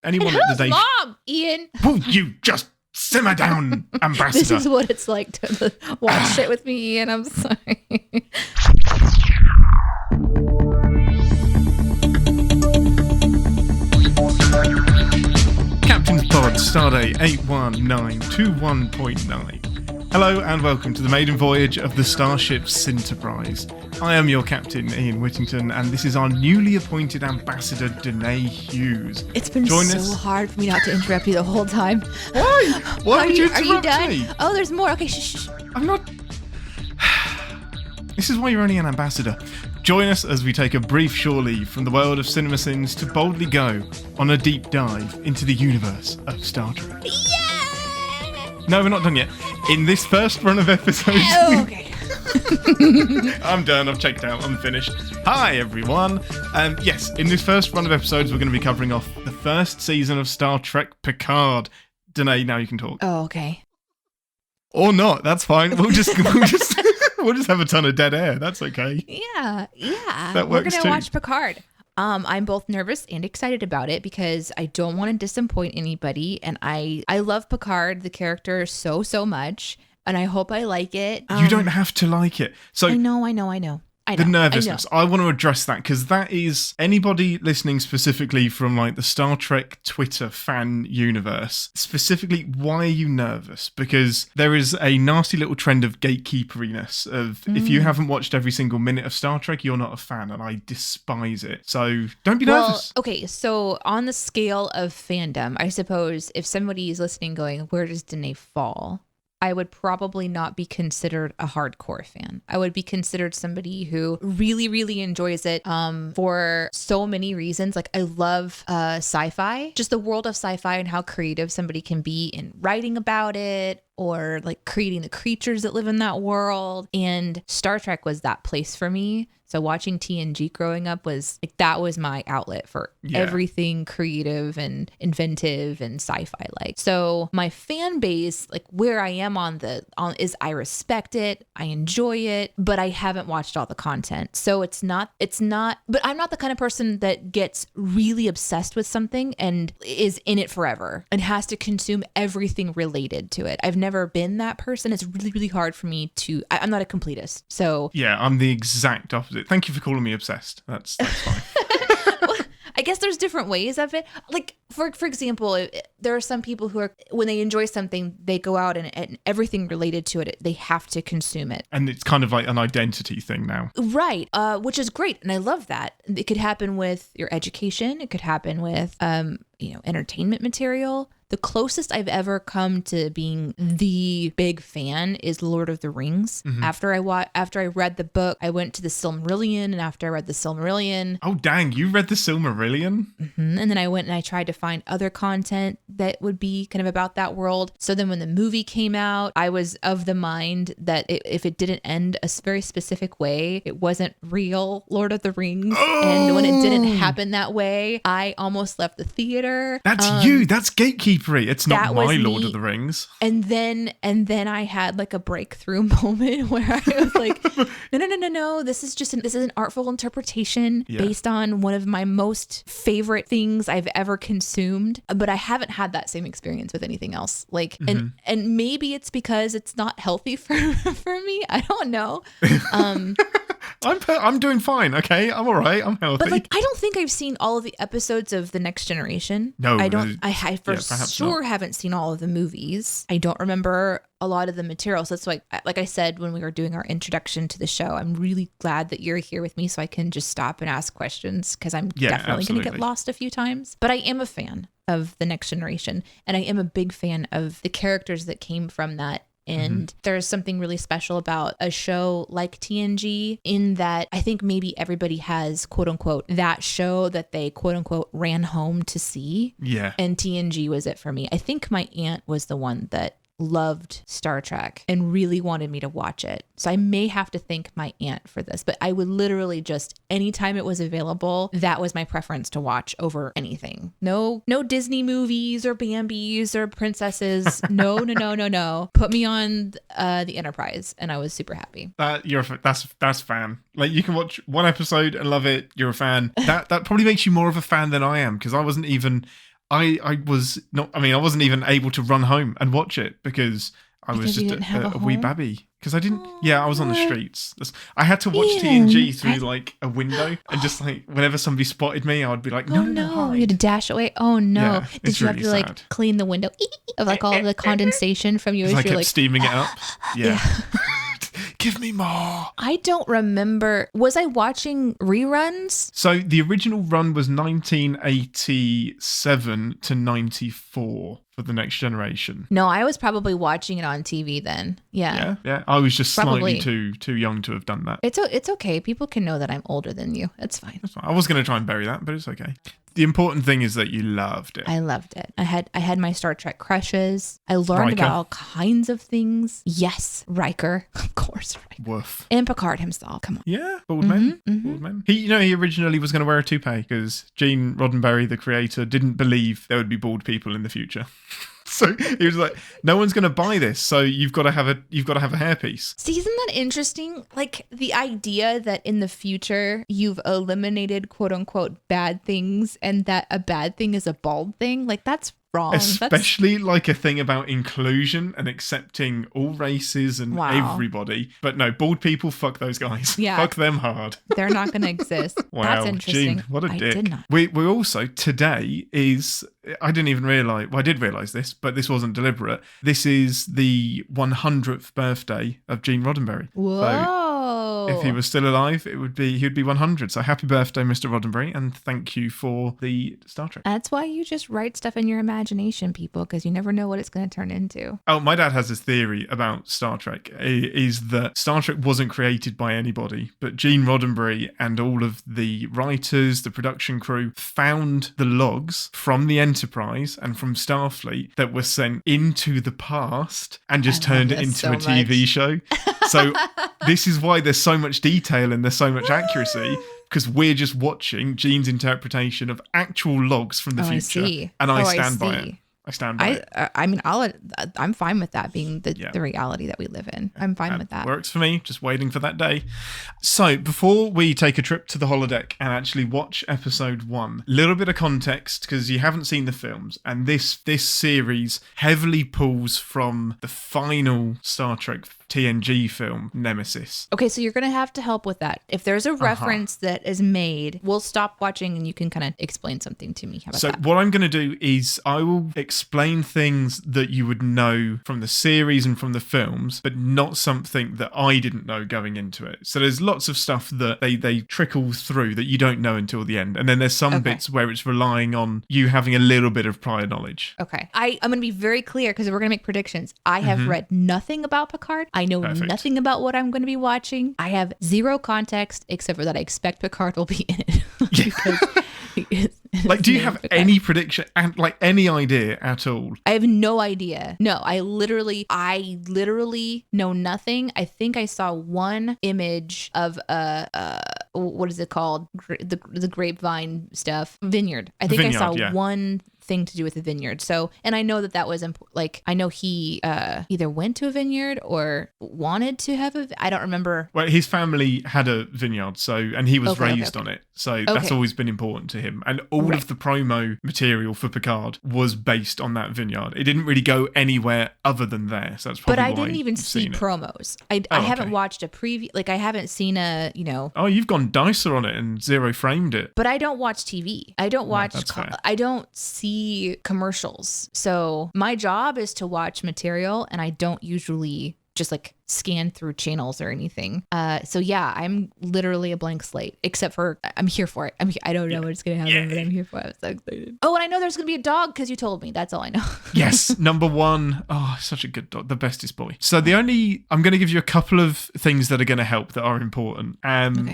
Anyone and at who's the day. Mom, Ian? Will you just simmer down, Ambassador? This is what it's like to watch shit with me, Ian. I'm sorry. Captain's Pod, Stardate 81921.9. Hello and welcome to the maiden voyage of the Starship Enterprise. I am your captain, Ian Whittington, and this is our newly appointed ambassador, Deneé Hughes. It's been so hard for me not to interrupt you the whole time. Why? Why would you interrupt Are you done? me? Oh, there's more. Okay, shh. I'm not... This is why you're only an ambassador. Join us as we take a brief shore leave from the world of CinemaSins to boldly go on a deep dive into the universe of Star Trek. Yeah! No, we're not done yet. In this first run of episodes... Oh, okay. I'm done, I've checked out, I'm finished. Hi everyone. Yes, in this first run of episodes we're going to be covering off the first season of Star Trek Picard. Deneé, now you can talk. Oh, okay. Or not, that's fine. We'll just have a ton of dead air, that's okay. Yeah. That We're works going to too. watch Picard. I'm both nervous and excited about it because I don't want to disappoint anybody, and I love Picard, the character, so much, and I hope I like it. You don't have to like it. So I know. the nervousness. I want to address that because that is anybody listening specifically from like the Star Trek Twitter fan universe. Specifically, why are you nervous? Because there is a nasty little trend of gatekeeperiness of if you haven't watched every single minute of Star Trek, you're not a fan, and I despise it. So don't be nervous. Okay, so on the scale of fandom, I suppose if somebody is listening going, where does Deneé fall? I would probably not be considered a hardcore fan. I would be considered somebody who really enjoys it for so many reasons. Like, I love sci-fi, just the world of sci-fi and how creative somebody can be in writing about it or like creating the creatures that live in that world. And Star Trek was that place for me. So watching TNG growing up was like, that was my outlet for everything creative and inventive and sci-fi like. So my fan base, like where I am is I respect it, I enjoy it, but I haven't watched all the content. So it's not, but I'm not the kind of person that gets really obsessed with something and is in it forever and has to consume everything related to it. I've never been that person. It's really hard for me to, I'm not a completist. So yeah, I'm the exact opposite. Thank you for calling me obsessed. That's fine. Well, I guess there's different ways of it. Like, for example, there are some people who are, when they enjoy something, they go out and everything related to it, they have to consume it. And it's kind of like an identity thing now. Right, which is great. And I love that. It could happen with your education. It could happen with, entertainment material. The closest I've ever come to being the big fan is Lord of the Rings. Mm-hmm. After I read the book, I went to the Silmarillion, and after I read the Silmarillion... Oh, dang, you read the Silmarillion? Mm-hmm. And then I went and I tried to find other content that would be kind of about that world. So then when the movie came out, I was of the mind that if it didn't end a very specific way, it wasn't real Lord of the Rings. Oh! And when it didn't happen that way, I almost left the theater. That's you. That's gatekeeping. It's not my Lord of the Rings. And then I had like a breakthrough moment where I was like, no. This is an artful interpretation based on one of my most favorite things I've ever consumed. But I haven't had that same experience with anything else. Like, and maybe it's because it's not healthy for me. I don't know. I'm doing fine. Okay, I'm all right. I'm healthy. But like, I don't think I've seen all of the episodes of The Next Generation. No, I don't. I for sure haven't seen all of the movies. I don't remember a lot of the material. So that's like I said when we were doing our introduction to the show, I'm really glad that you're here with me so I can just stop and ask questions because I'm definitely going to get lost a few times. But I am a fan of The Next Generation, and I am a big fan of the characters that came from that. And there's something really special about a show like TNG in that I think maybe everybody has, quote unquote, that show that they, quote unquote, ran home to see. Yeah. And TNG was it for me. I think my aunt was the one that loved Star Trek and really wanted me to watch it. So I may have to thank my aunt for this, but I would literally just, anytime it was available, that was my preference to watch over anything. No Disney movies or Bambis or princesses. No. Put me on the Enterprise and I was super happy. That's fan. Like, you can watch one episode and love it. You're a fan. That probably makes you more of a fan than I am, because I wasn't even... I was not. I mean, I wasn't even able to run home and watch it because I was you just didn't have a a wee home? baby. Because I didn't. Yeah, I was on the streets. I had to watch Ian, TNG through like a window, and just like whenever somebody spotted me, I would be like, "No, no, hide." You had to dash away. Oh no! Yeah, Did it's you have really to like sad. clean the window of like all the condensation from you as I you're kept like steaming it up. Yeah. Give me more. I don't remember. Was I watching reruns? So the original run was 1987 to 94 for The Next Generation. No, I was probably watching it on TV then. Yeah. Yeah. I was just Probably. slightly too young to have done that. It's okay. People can know that I'm older than you. It's fine. That's fine. I was going to try and bury that, but it's okay. The important thing is that you loved it. I loved it. I had my Star Trek crushes. I learned Riker. about all kinds of things. Yes, Riker, of course, Riker. Woof. And Picard himself. Come on. Yeah, bald men. Bald men. He originally was going to wear a toupee because Gene Roddenberry, the creator, didn't believe there would be bald people in the future. So he was like, "No one's going to buy this, so you've got to have a hairpiece." See, isn't that interesting? Like the idea that in the future you've eliminated quote unquote bad things and that a bad thing is a bald thing. Like that's wrong. Especially like a thing about inclusion and accepting all races and everybody. But no, bald people, fuck those guys. Yeah. Fuck them hard. They're not going to exist. Wow, That's interesting. Gene, what a dick. I did not. We also, today is, I didn't even realise, well, I did realise this, but this wasn't deliberate. This is the 100th birthday of Gene Roddenberry. Whoa. So if he was still alive, he would be 100. So happy birthday, Mr. Roddenberry, and thank you for the Star Trek. That's why you just write stuff in your imagination, people, because you never know what it's going to turn into. Oh, my dad has this theory about Star Trek, is that Star Trek wasn't created by anybody, but Gene Roddenberry and all of the writers, the production crew, found the logs from the Enterprise and from Starfleet that were sent into the past and just turned it into a TV show. So this is why there's so much detail and there's so much accuracy, because we're just watching Gene's interpretation of actual logs from the future. I see. And I stand by it. I stand by it. I mean, I'm fine with that being the reality that we live in. I'm fine with that. Works for me. Just waiting for that day. So before we take a trip to the holodeck and actually watch episode 1, a little bit of context, because you haven't seen the films, and this series heavily pulls from the final Star Trek TNG film, Nemesis. Okay, so you're going to have to help with that. If there's a reference that is made, we'll stop watching and you can kind of explain something to me. How about that? What I'm going to do is I will explain things that you would know from the series and from the films, but not something that I didn't know going into it. So there's lots of stuff that they trickle through that you don't know until the end. And then there's some bits where it's relying on you having a little bit of prior knowledge. Okay. I'm going to be very clear because we're going to make predictions. I have read nothing about Picard. I know nothing about what I'm going to be watching. I have zero context except for that I expect Picard will be in it. Like, do you have any prediction and like any idea at all? I have no idea. No, I literally know nothing. I think I saw one image of what is it called? The grapevine stuff. Vineyard. I think I saw one thing to do with the vineyard. So, and I know that was like, I know he either went to a vineyard or wanted to have I don't remember. Well, his family had a vineyard, and he was raised on it. So that's always been important to him. And all of the promo material for Picard was based on that vineyard. It didn't really go anywhere other than there. So that's probably why. But I didn't even see promos. I haven't watched a preview. Like I haven't seen a, Oh, you've gone Dicer on it and zero framed it. But I don't watch TV. I don't watch. I don't see commercials. So my job is to watch material, and I don't usually just like scan through channels or anything. So yeah, I'm literally a blank slate, except for I'm here for it. I don't know what's going to happen, but I'm here for it. I'm so excited. Oh, and I know there's going to be a dog because you told me. That's all I know. Yes. Number 1. Oh, such a good dog. The bestest boy. So I'm going to give you a couple of things that are going to help that are important.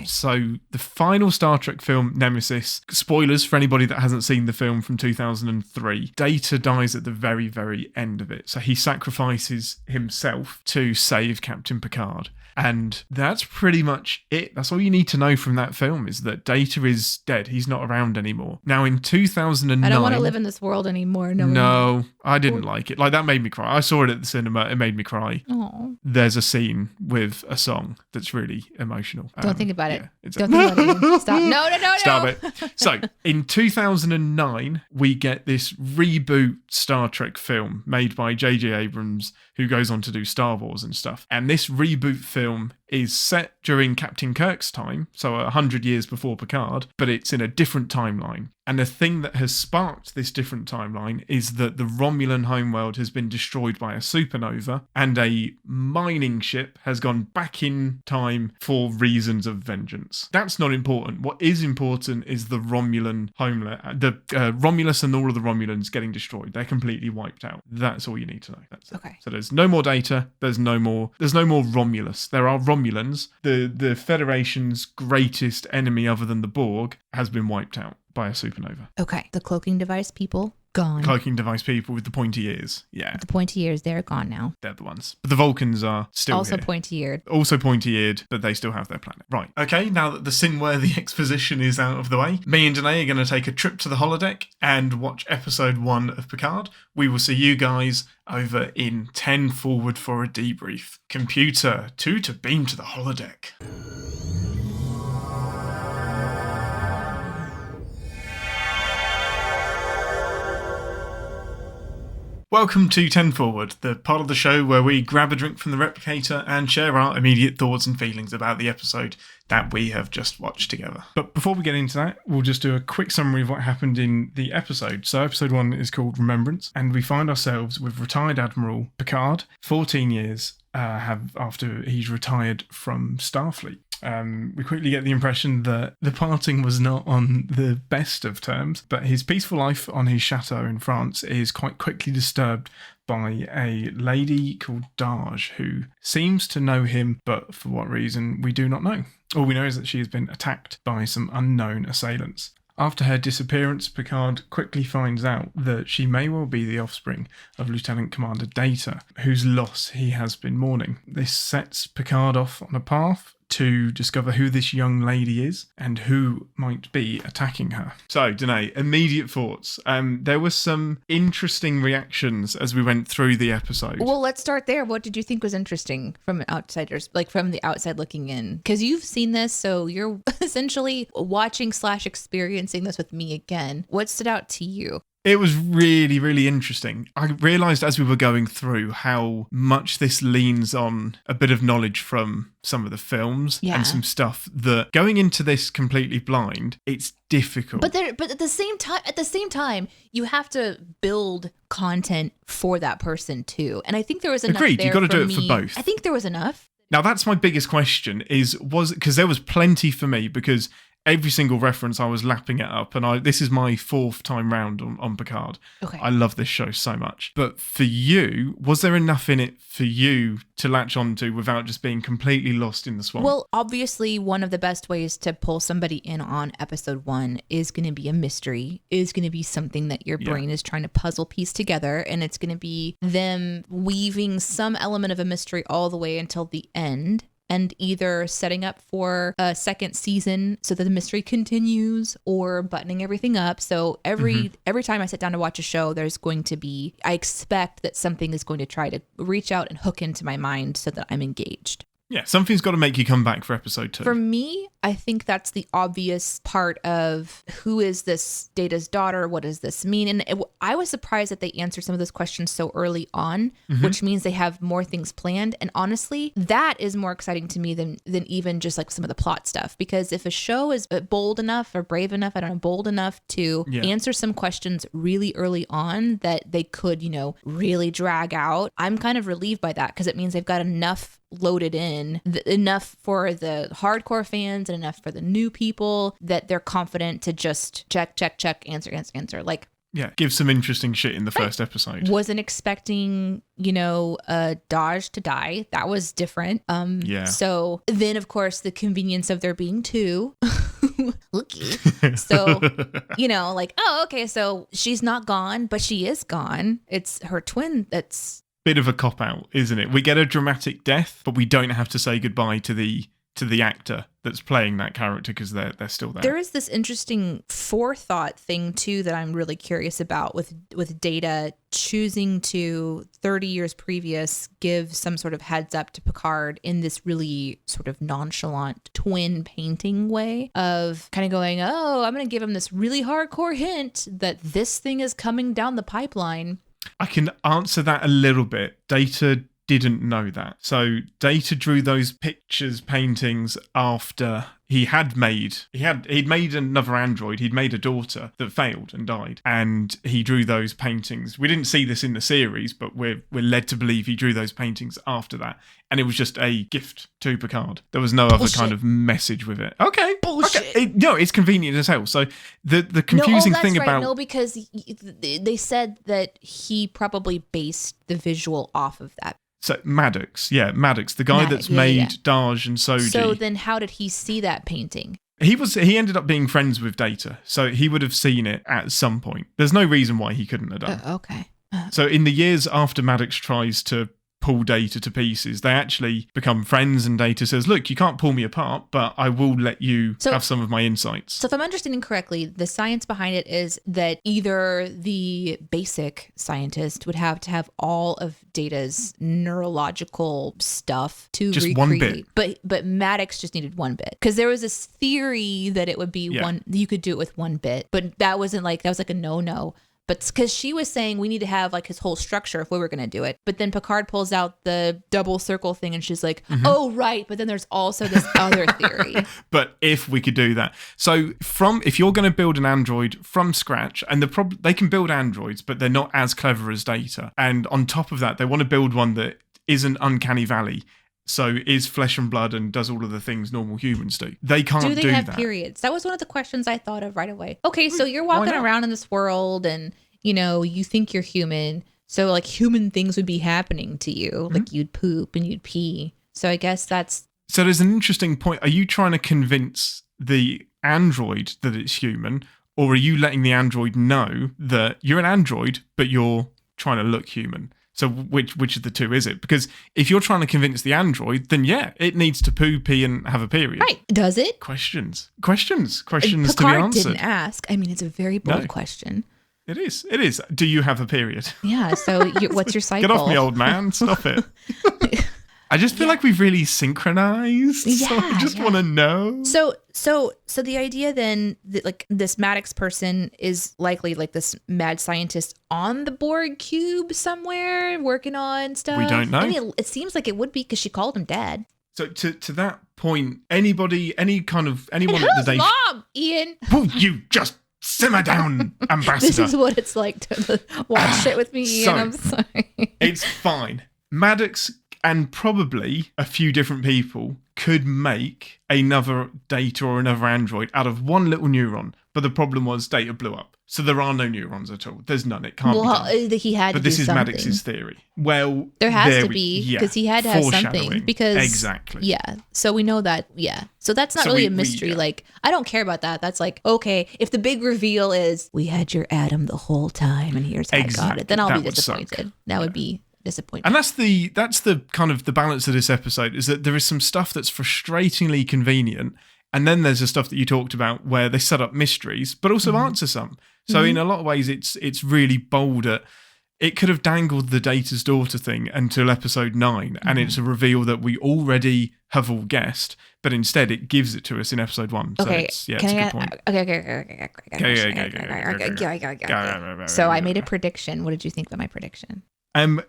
So the final Star Trek film, Nemesis, spoilers for anybody that hasn't seen the film from 2003, Data dies at the very, very end of it. So he sacrifices himself to save Captain Picard. And that's pretty much it. That's all you need to know from that film, is that Data is dead. He's not around anymore. Now, in 2009... I don't want to live in this world anymore. No, I didn't like it. Like, that made me cry. I saw it at the cinema. It made me cry. Aww. There's a scene with a song that's really emotional. Don't think about it. Don't think about it. Stop. No. Stop it. So, in 2009, we get this reboot Star Trek film made by J.J. Abrams, who goes on to do Star Wars and stuff. And this reboot film is set during Captain Kirk's time, so 100 years before Picard, but it's in a different timeline. And the thing that has sparked this different timeline is that the Romulan homeworld has been destroyed by a supernova, and a mining ship has gone back in time for reasons of vengeance. That's not important. What is important is the Romulan homeland, the Romulus and all of the Romulans getting destroyed. They're completely wiped out. That's all you need to know. That's it. Okay. So there's no more Data. There's no more Romulus. There are Romulans. The Federation's greatest enemy, other than the Borg, has been wiped out by a supernova. Okay. The cloaking device people, gone. Cloaking device people with the pointy ears. Yeah. The pointy ears, they're gone now. They're the ones. But the Vulcans are still also here. pointy-eared. Also pointy-eared, but they still have their planet. Right. Okay, now that the sin-worthy exposition is out of the way, me and Deneé are going to take a trip to the holodeck and watch episode 1 of Picard. We will see you guys over in 10 forward for a debrief. Computer, 2 to beam to the holodeck. Welcome to 10 Forward, the part of the show where we grab a drink from the replicator and share our immediate thoughts and feelings about the episode that we have just watched together. But before we get into that, we'll just do a quick summary of what happened in the episode. So episode 1 is called Remembrance, and we find ourselves with retired Admiral Picard, 14 years after he's retired from Starfleet. We quickly get the impression that the parting was not on the best of terms, but his peaceful life on his chateau in France is quite quickly disturbed by a lady called Darge, who seems to know him, but for what reason we do not know. All we know is that she has been attacked by some unknown assailants. After her disappearance, Picard quickly finds out that she may well be the offspring of Lieutenant Commander Data, whose loss he has been mourning. This sets Picard off on a path to discover who this young lady is and who might be attacking her. So, Deneé, immediate thoughts. There were some interesting reactions as we went through the episode. Well, let's start there. What did you think was interesting from outsiders, like from the outside looking in? Because you've seen this, so you're essentially watching/experiencing this with me again. What stood out to you? It was really, really interesting. I realised as we were going through how much this leans on a bit of knowledge from some of the films and some stuff that going into this completely blind, it's difficult. But at the same time, you have to build content for that person too. And I think there was enough. Agreed. There You've got to do me. it for both. I think there was enough. Now that's my biggest question: was because there was plenty for me because every single reference I was lapping it up, and this is my 4th time round on Picard. Okay. I love this show so much. But for you, was there enough in it for you to latch onto without just being completely lost in the swamp? Well, obviously, one of the best ways to pull somebody in on episode 1 is going to be a mystery, is going to be something that your brain is trying to puzzle piece together, and it's going to be them weaving some element of a mystery all the way until the end. And either setting up for a second season so that the mystery continues or buttoning everything up. So every time I sit down to watch a show, I expect that something is going to try to reach out and hook into my mind so that I'm engaged. Yeah, something's got to make you come back for episode 2. For me, I think that's the obvious part of who is this Data's daughter? What does this mean? And I was surprised that they answered some of those questions so early on, which means they have more things planned. And honestly, that is more exciting to me than even just like some of the plot stuff. Because if a show is bold enough or brave enough, I don't know, bold enough to answer some questions really early on that they could, really drag out, I'm kind of relieved by that because it means they've got enough loaded in, enough for the hardcore fans and enough for the new people that they're confident to just check, answer. Like, yeah, give some interesting shit in the first episode. Wasn't expecting, Dodge to die. That was different. So then, of course, the convenience of there being 2. Looky. So, like, oh, okay, so she's not gone, but she is gone. It's her twin that's bit of a cop-out, isn't it? We get a dramatic death, but we don't have to say goodbye to the actor that's playing that character because they're still there. There is this interesting forethought thing too that I'm really curious about with Data choosing to 30 years previous give some sort of heads up to Picard in this really sort of nonchalant twin painting way of kind of going, oh, I'm going to give him this really hardcore hint that this thing is coming down the pipeline. I can answer that a little bit. Data didn't know that. So Data drew those paintings after he'd made another android. He'd made a daughter that failed and died, and he drew those paintings. We didn't see this in the series, but we're led to believe he drew those paintings after that, and it was just a gift to Picard. There was no other kind of message with it. Okay, bullshit. Okay. It's convenient as hell. So the confusing thing about because they said that he probably based the visual off of that. So Maddox, the guy that's made Daj and Sodi. So then how did he see that painting? He ended up being friends with Data, so he would have seen it at some point. There's no reason why he couldn't have done it. Okay. So in the years after Maddox tries to pull Data to pieces, they actually become friends, and Data says, look, you can't pull me apart, but I will let you have some of my insights. So if I'm understanding correctly, the science behind it is that either the basic scientist would have to have all of Data's neurological stuff to just recreate. 1 bit. But Maddox just needed 1 bit. Because there was this theory that it would be you could do it with 1 bit, but that was like a no-no. But because she was saying we need to have like his whole structure if we were going to do it. But then Picard pulls out the double circle thing and she's like, oh, right. But then there's also this other theory. But if we could do that. So if you're going to build an android from scratch, and they can build androids, but they're not as clever as Data. And on top of that, they want to build one that isn't uncanny valley. So is flesh and blood and does all of the things normal humans do. They can't do that. Do they have periods? That was one of the questions I thought of right away. Okay, so you're walking around in this world and, you think you're human. So like human things would be happening to you. Like you'd poop and you'd pee. So I guess that's... So there's an interesting point. Are you trying to convince the android that it's human? Or are you letting the android know that you're an android, but you're trying to look human? So which of the two is it? Because if you're trying to convince the android, then it needs to poo, pee, and have a period. Right. Does it? Questions to be answered. Picard didn't ask. I mean, it's a very bold question. It is. Do you have a period? Yeah. So what's your cycle? Get off me, old man. Stop it. I just feel like we've really synchronized. Yeah, so I just want to know. So the idea then that like this Maddox person is likely like this mad scientist on the Borg cube somewhere working on stuff. We don't know. I mean, it seems like it would be because she called him dad. So to that point, anyone at the day. Mom, Ian. Will you just simmer down, ambassador? This is what it's like to watch shit with me, Ian. I'm sorry. It's fine. Maddox and probably a few different people could make another Data or another android out of one little neuron. But the problem was Data blew up. So there are no neurons at all. There's none. It can't be done. He had but to this do is something. Maddox's theory. Well, there has to be because he had to have something. Because exactly. Yeah. So we know that. Yeah. So that's not really a mystery. Like I don't care about that. That's like okay. If the big reveal is we had your atom the whole time and here's how I got it, then I'll be disappointed. That would be disappointing. And that's the kind of the balance of this episode is that there is some stuff that's frustratingly convenient. And then there's the stuff that you talked about where they set up mysteries, but also answer some. So in a lot of ways, it's really bold at, it could have dangled the Data's daughter thing until episode 9, and it's a reveal that we already have all guessed, but instead it gives it to us in episode 1. So it's a good point. Okay. So I made a prediction. What did you think of my prediction?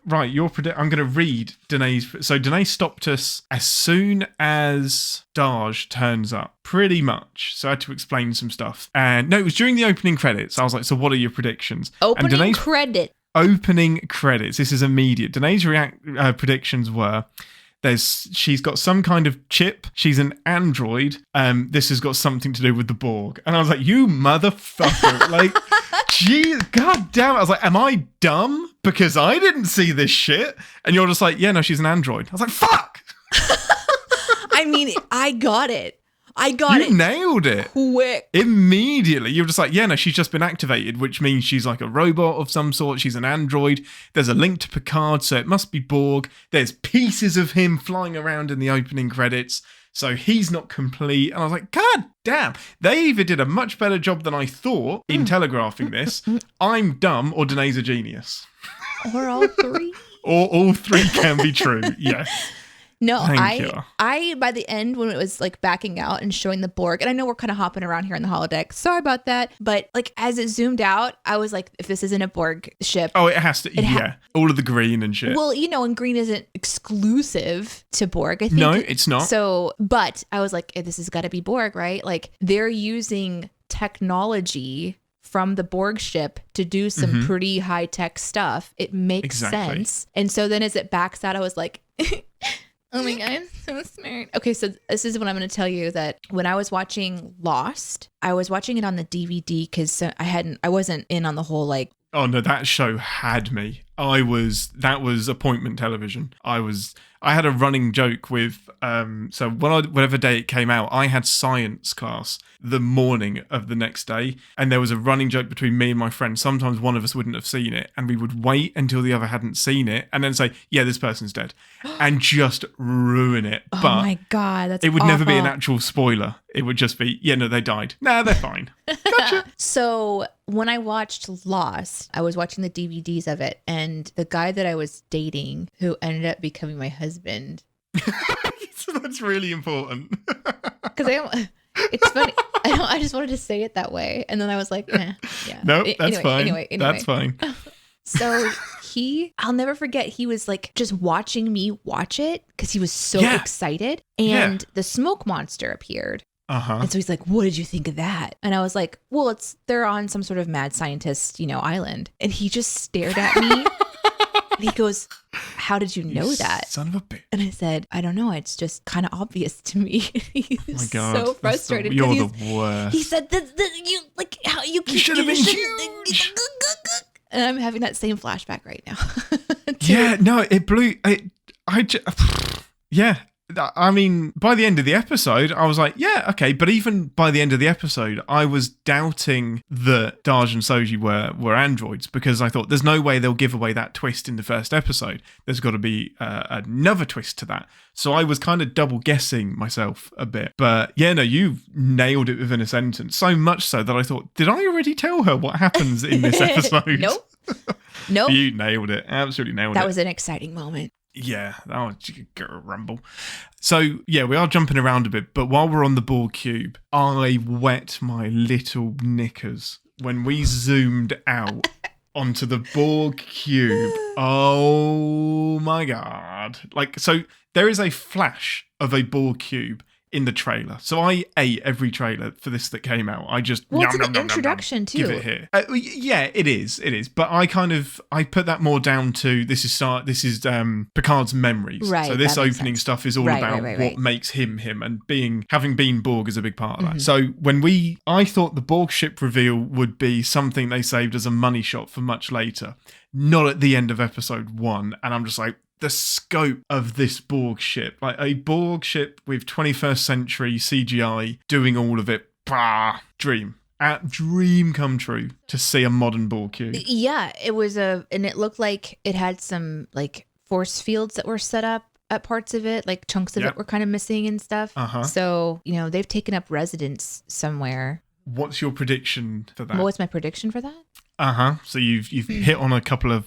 Right, I'm going to read Deneé's. So Deneé stopped us as soon as Daj turns up, pretty much. So I had to explain some stuff. And no, it was during the opening credits. I was like, so what are your predictions? Opening credits. This is immediate. Deneé's predictions were, she's got some kind of chip. She's an android. This has got something to do with the Borg. And I was like, you motherfucker. Like, geez, god damn it. I was like, am I dumb? Because I didn't see this shit. And you're just like, yeah, no, she's an android. I was like, fuck. I mean, I got it. I got it. You nailed it. Quick. Immediately. You're just like, yeah, no, she's just been activated, which means she's like a robot of some sort. She's an android. There's a link to Picard, so it must be Borg. There's pieces of him flying around in the opening credits. So he's not complete. And I was like, God damn. They either did a much better job than I thought in telegraphing this. I'm dumb or Deneé's a genius. Or all three. Or all three can be true. Yes. No, I by the end when it was like backing out and showing the Borg, and I know we're kind of hopping around here in the holodeck. Sorry about that. But like as it zoomed out, I was like, if this isn't a Borg ship. Oh, it has to. All of the green and shit. Well, and green isn't exclusive to Borg, I think. No, it's not. So, but I was like, this has got to be Borg, right? Like they're using technology from the Borg ship to do some pretty high-tech stuff. It makes sense. And so then as it backs out, I was like, oh my God, I'm so smart. Okay, so this is what I'm going to tell you, that when I was watching Lost, I was watching it on the DVD because I wasn't in on the whole like. Oh no, that show had me. That was appointment television. I had a running joke with, so whatever day it came out, I had science class the morning of the next day. And there was a running joke between me and my friend. Sometimes one of us wouldn't have seen it and we would wait until the other hadn't seen it and then say, yeah, this person's dead and just ruin it. Oh but my God, that's it would awful. never be an actual spoiler. It would just be, yeah, no, they died. Nah, they're fine. Gotcha. So when I watched Lost, I was watching the DVDs of it, and the guy that I was dating, who ended up becoming my husband. So that's really important. Because it's funny. I just wanted to say it that way, and then I was like, yeah. No, that's fine. Anyway, that's fine. So I'll never forget, he was like just watching me watch it because he was so excited, and the smoke monster appeared. And so he's like, what did you think of that? And I was like, well, they're on some sort of mad scientist, island. And he just stared at me and he goes, how did you know that? Son of a bitch. And I said, I don't know. It's just kind of obvious to me. He was so frustrated. You're the worst. He said, you like how you should have been huge. And I'm having that same flashback right now. Yeah, no, it blew. Yeah. I mean, by the end of the episode, I was like, yeah, okay. But even by the end of the episode, I was doubting that Daj and Soji were androids because I thought there's no way they'll give away that twist in the first episode. There's got to be another twist to that. So I was kind of double guessing myself a bit. But yeah, no, you nailed it within a sentence. So much so that I thought, did I already tell her what happens in this episode? Nope. You nailed it. Absolutely nailed it. That was an exciting moment. Yeah, that was a rumble. So, yeah, we are jumping around a bit, but while we're on the Borg cube, I wet my little knickers when we zoomed out onto the Borg cube. Oh my God. So there is a flash of a Borg cube in the trailer. So I ate every trailer for this that came out. I just it's an introduction too. Give it here. Yeah, it is. But I put that more down to this is Picard's memories. Right. So this opening stuff is all about what makes him, and having been Borg is a big part of that. So I thought the Borg ship reveal would be something they saved as a money shot for much later, not at the end of episode 1. And I'm just like, the scope of this Borg ship, like a Borg ship with 21st century CGI doing all of it, dream come true to see a modern Borg cube. Yeah, it was and it looked like it had some like force fields that were set up at parts of it, like chunks of it were kind of missing and stuff. So, they've taken up residence somewhere. What's your prediction for that? What's my prediction for that? So you've hit on a couple of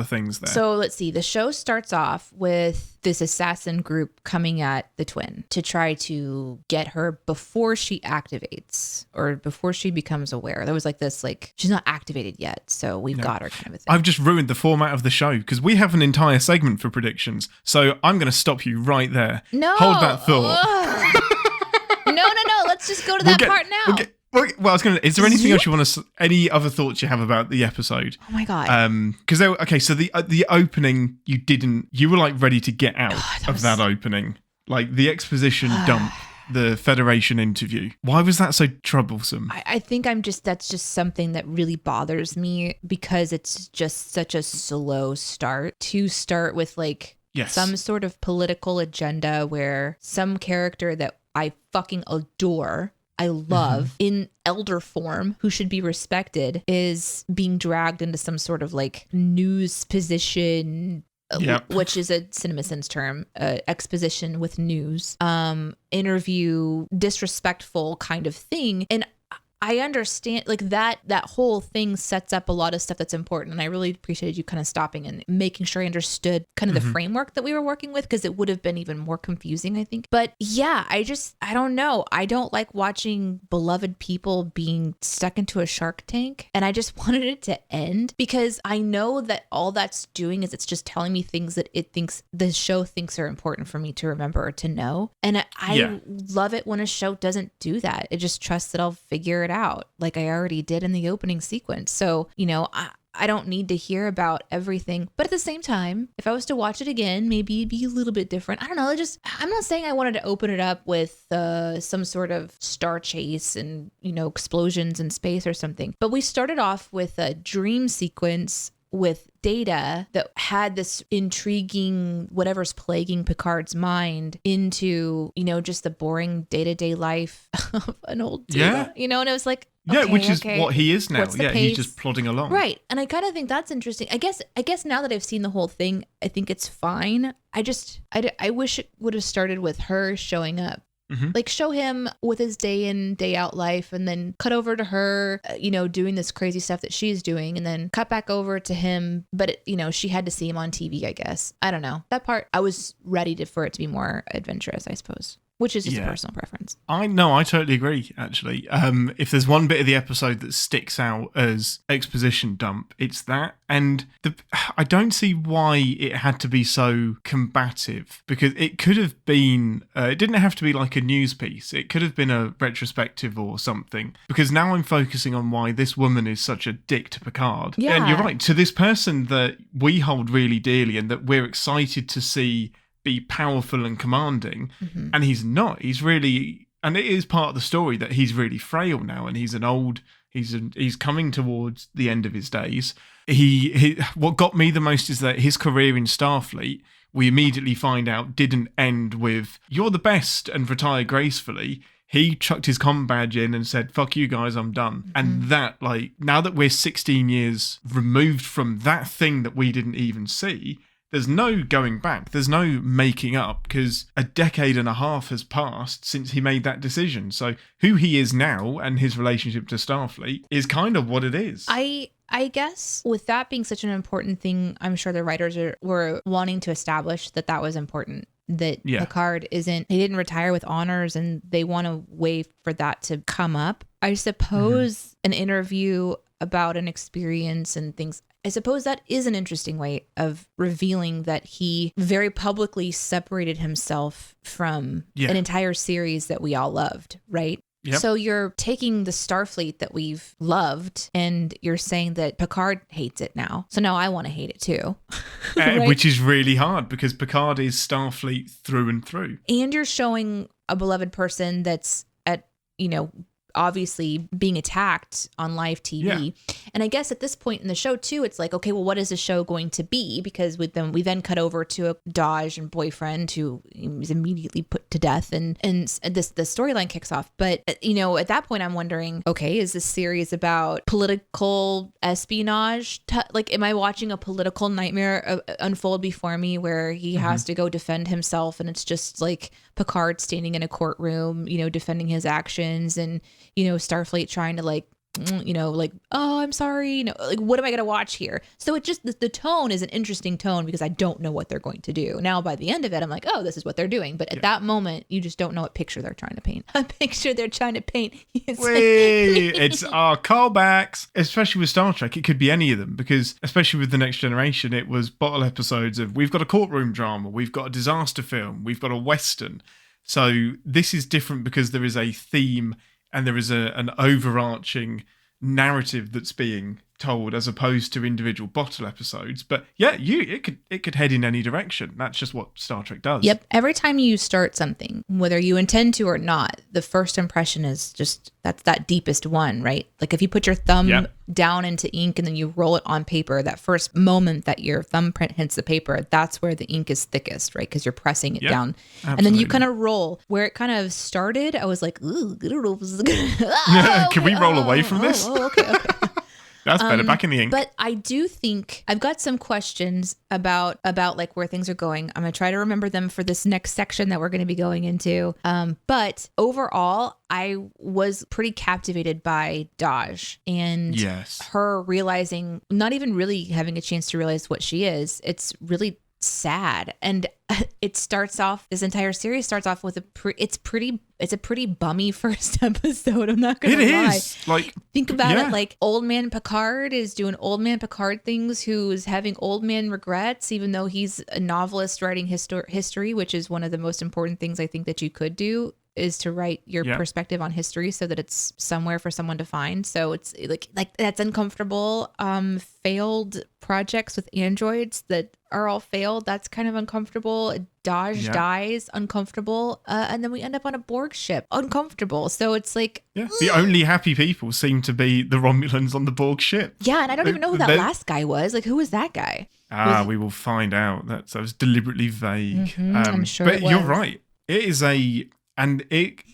things there. So let's see. The show starts off with this assassin group coming at the twin to try to get her before she activates or before she becomes aware. There was she's not activated yet, so we've got her kind of a thing. I've just ruined the format of the show because we have an entire segment for predictions. So I'm going to stop you right there. No. Hold that thought. No. Let's just go to that part now. Well, is there anything else you want to? Any other thoughts you have about the episode? Oh my God! Because so the opening, you were like ready to get out of that opening, like the exposition dump, the Federation interview. Why was that so troublesome? I think that's just something that really bothers me because it's just such a slow start to start with some sort of political agenda where some character that I fucking adore, I love in elder form, who should be respected, is being dragged into some sort of like news position, which is a CinemaSins term, exposition with news, interview, disrespectful kind of thing. And I understand like that whole thing sets up a lot of stuff that's important. And I really appreciated you kind of stopping and making sure I understood kind of the framework that we were working with, because it would have been even more confusing, I think. But yeah, I don't know. I don't like watching beloved people being stuck into a shark tank. And I just wanted it to end, because I know that all that's doing is it's just telling me things that it thinks the show thinks are important for me to remember or to know. And I love it when a show doesn't do that. It just trusts that I'll figure it out, like I already did in the opening sequence. So, you know, I don't need to hear about everything. But at the same time, if I was to watch it again, maybe it'd be a little bit different. I don't know. I'm not saying I wanted to open it up with some sort of star chase and, you know, explosions in space or something. But we started off with a dream sequence with Data that had this intriguing whatever's plaguing Picard's mind into, you know, just the boring day-to-day life of an old diva, you know, and it was like, which is what he is now. Yeah, he's just plodding along. Right. And I kind of think that's interesting. I guess now that I've seen the whole thing, I think it's fine. I wish it would have started with her showing up. Like show him with his day in, day out life, and then cut over to her, you know, doing this crazy stuff that she's doing, and then cut back over to him. But, you know, she had to see him on TV, I guess. I don't know. That part, I was ready for it to be more adventurous, I suppose. Which is just a personal preference. I totally agree, actually. If there's one bit of the episode that sticks out as exposition dump, it's that. And I don't see why it had to be so combative, because it could have been, it didn't have to be like a news piece. It could have been a retrospective or something. Because now I'm focusing on why this woman is such a dick to Picard. Yeah. And you're right, to this person that we hold really dearly and that we're excited to see be powerful and commanding, and he's not. He's really, and it is part of the story that he's really frail now, and he's coming towards the end of his days. He what got me the most is that his career in Starfleet, we immediately find out, didn't end with "you're the best" and retire gracefully. He chucked his comm badge in and said, "Fuck you guys, I'm done." And that, like, now that we're 16 years removed from that thing that we didn't even see, there's no going back. There's no making up, because a decade and a half has passed since he made that decision. So who he is now and his relationship to Starfleet is kind of what it is. I guess with that being such an important thing, I'm sure the writers were wanting to establish that was important. That Picard he didn't retire with honors, and they want a way for that to come up. I suppose an interview about an experience and things, I suppose that is an interesting way of revealing that he very publicly separated himself from an entire series that we all loved, right? Yep. So you're taking the Starfleet that we've loved, and you're saying that Picard hates it now. So now I want to hate it too. Right? Which is really hard, because Picard is Starfleet through and through. And you're showing a beloved person that's at, you know, obviously being attacked on live TV. Yeah. And I guess at this point in the show too, it's like, okay, well, what is the show going to be? Because we then cut over to a Daj and boyfriend who is immediately put to death, and the storyline kicks off. But, you know, at that point I'm wondering, okay, is this series about political espionage? Like, am I watching a political nightmare unfold before me where he has to go defend himself, and it's just like Picard standing in a courtroom, you know, defending his actions, and, you know, Starfleet trying to, like, you know, like, oh, I'm sorry, you know, like, what am I going to watch here? So it just, the tone is an interesting tone, because I don't know what they're going to do. Now, by the end of it, I'm like, oh, this is what they're doing. But at that moment, you just don't know what picture they're trying to paint. A picture they're trying to paint. It's our callbacks, especially with Star Trek. It could be any of them, because especially with The Next Generation, it was bottle episodes of, we've got a courtroom drama, we've got a disaster film, we've got a Western. So this is different because there is a theme and there is an overarching narrative that's being told as opposed to individual bottle episodes. But yeah, it could head in any direction. That's just what Star Trek does. Yep. Every time you start something, whether you intend to or not, the first impression is just that's that deepest one, right? Like if you put your thumb down into ink and then you roll it on paper, that first moment that your thumbprint hits the paper, that's where the ink is thickest, right? Because you're pressing it down. Absolutely. And then you kind of roll. Where it kind of started, I was like, ooh, I don't know if this is gonna... Can we roll away from this? Okay. That's better. Back in the ink. But I do think I've got some questions about like where things are going. I'm going to try to remember them for this next section that we're going to be going into. But overall, I was pretty captivated by Daj and her realizing, not even really having a chance to realize what she is. It's really sad. And it starts off, this entire series starts off with it's a pretty bummy first episode. I'm not gonna lie. It is. Like, think about it, like old man Picard is doing old man Picard things, who's having old man regrets, even though he's a novelist writing history, which is one of the most important things I think that you could do, is to write your perspective on history so that it's somewhere for someone to find. So it's like that's uncomfortable. Failed projects with androids that are all failed. That's kind of uncomfortable. Daj dies, uncomfortable. And then we end up on a Borg ship, uncomfortable. So it's like... The only happy people seem to be the Romulans on the Borg ship. Yeah, and I don't even know who that last guy was. Like, who was that guy? We will find out. That was deliberately vague. I'm sure but it was. You're right. It is a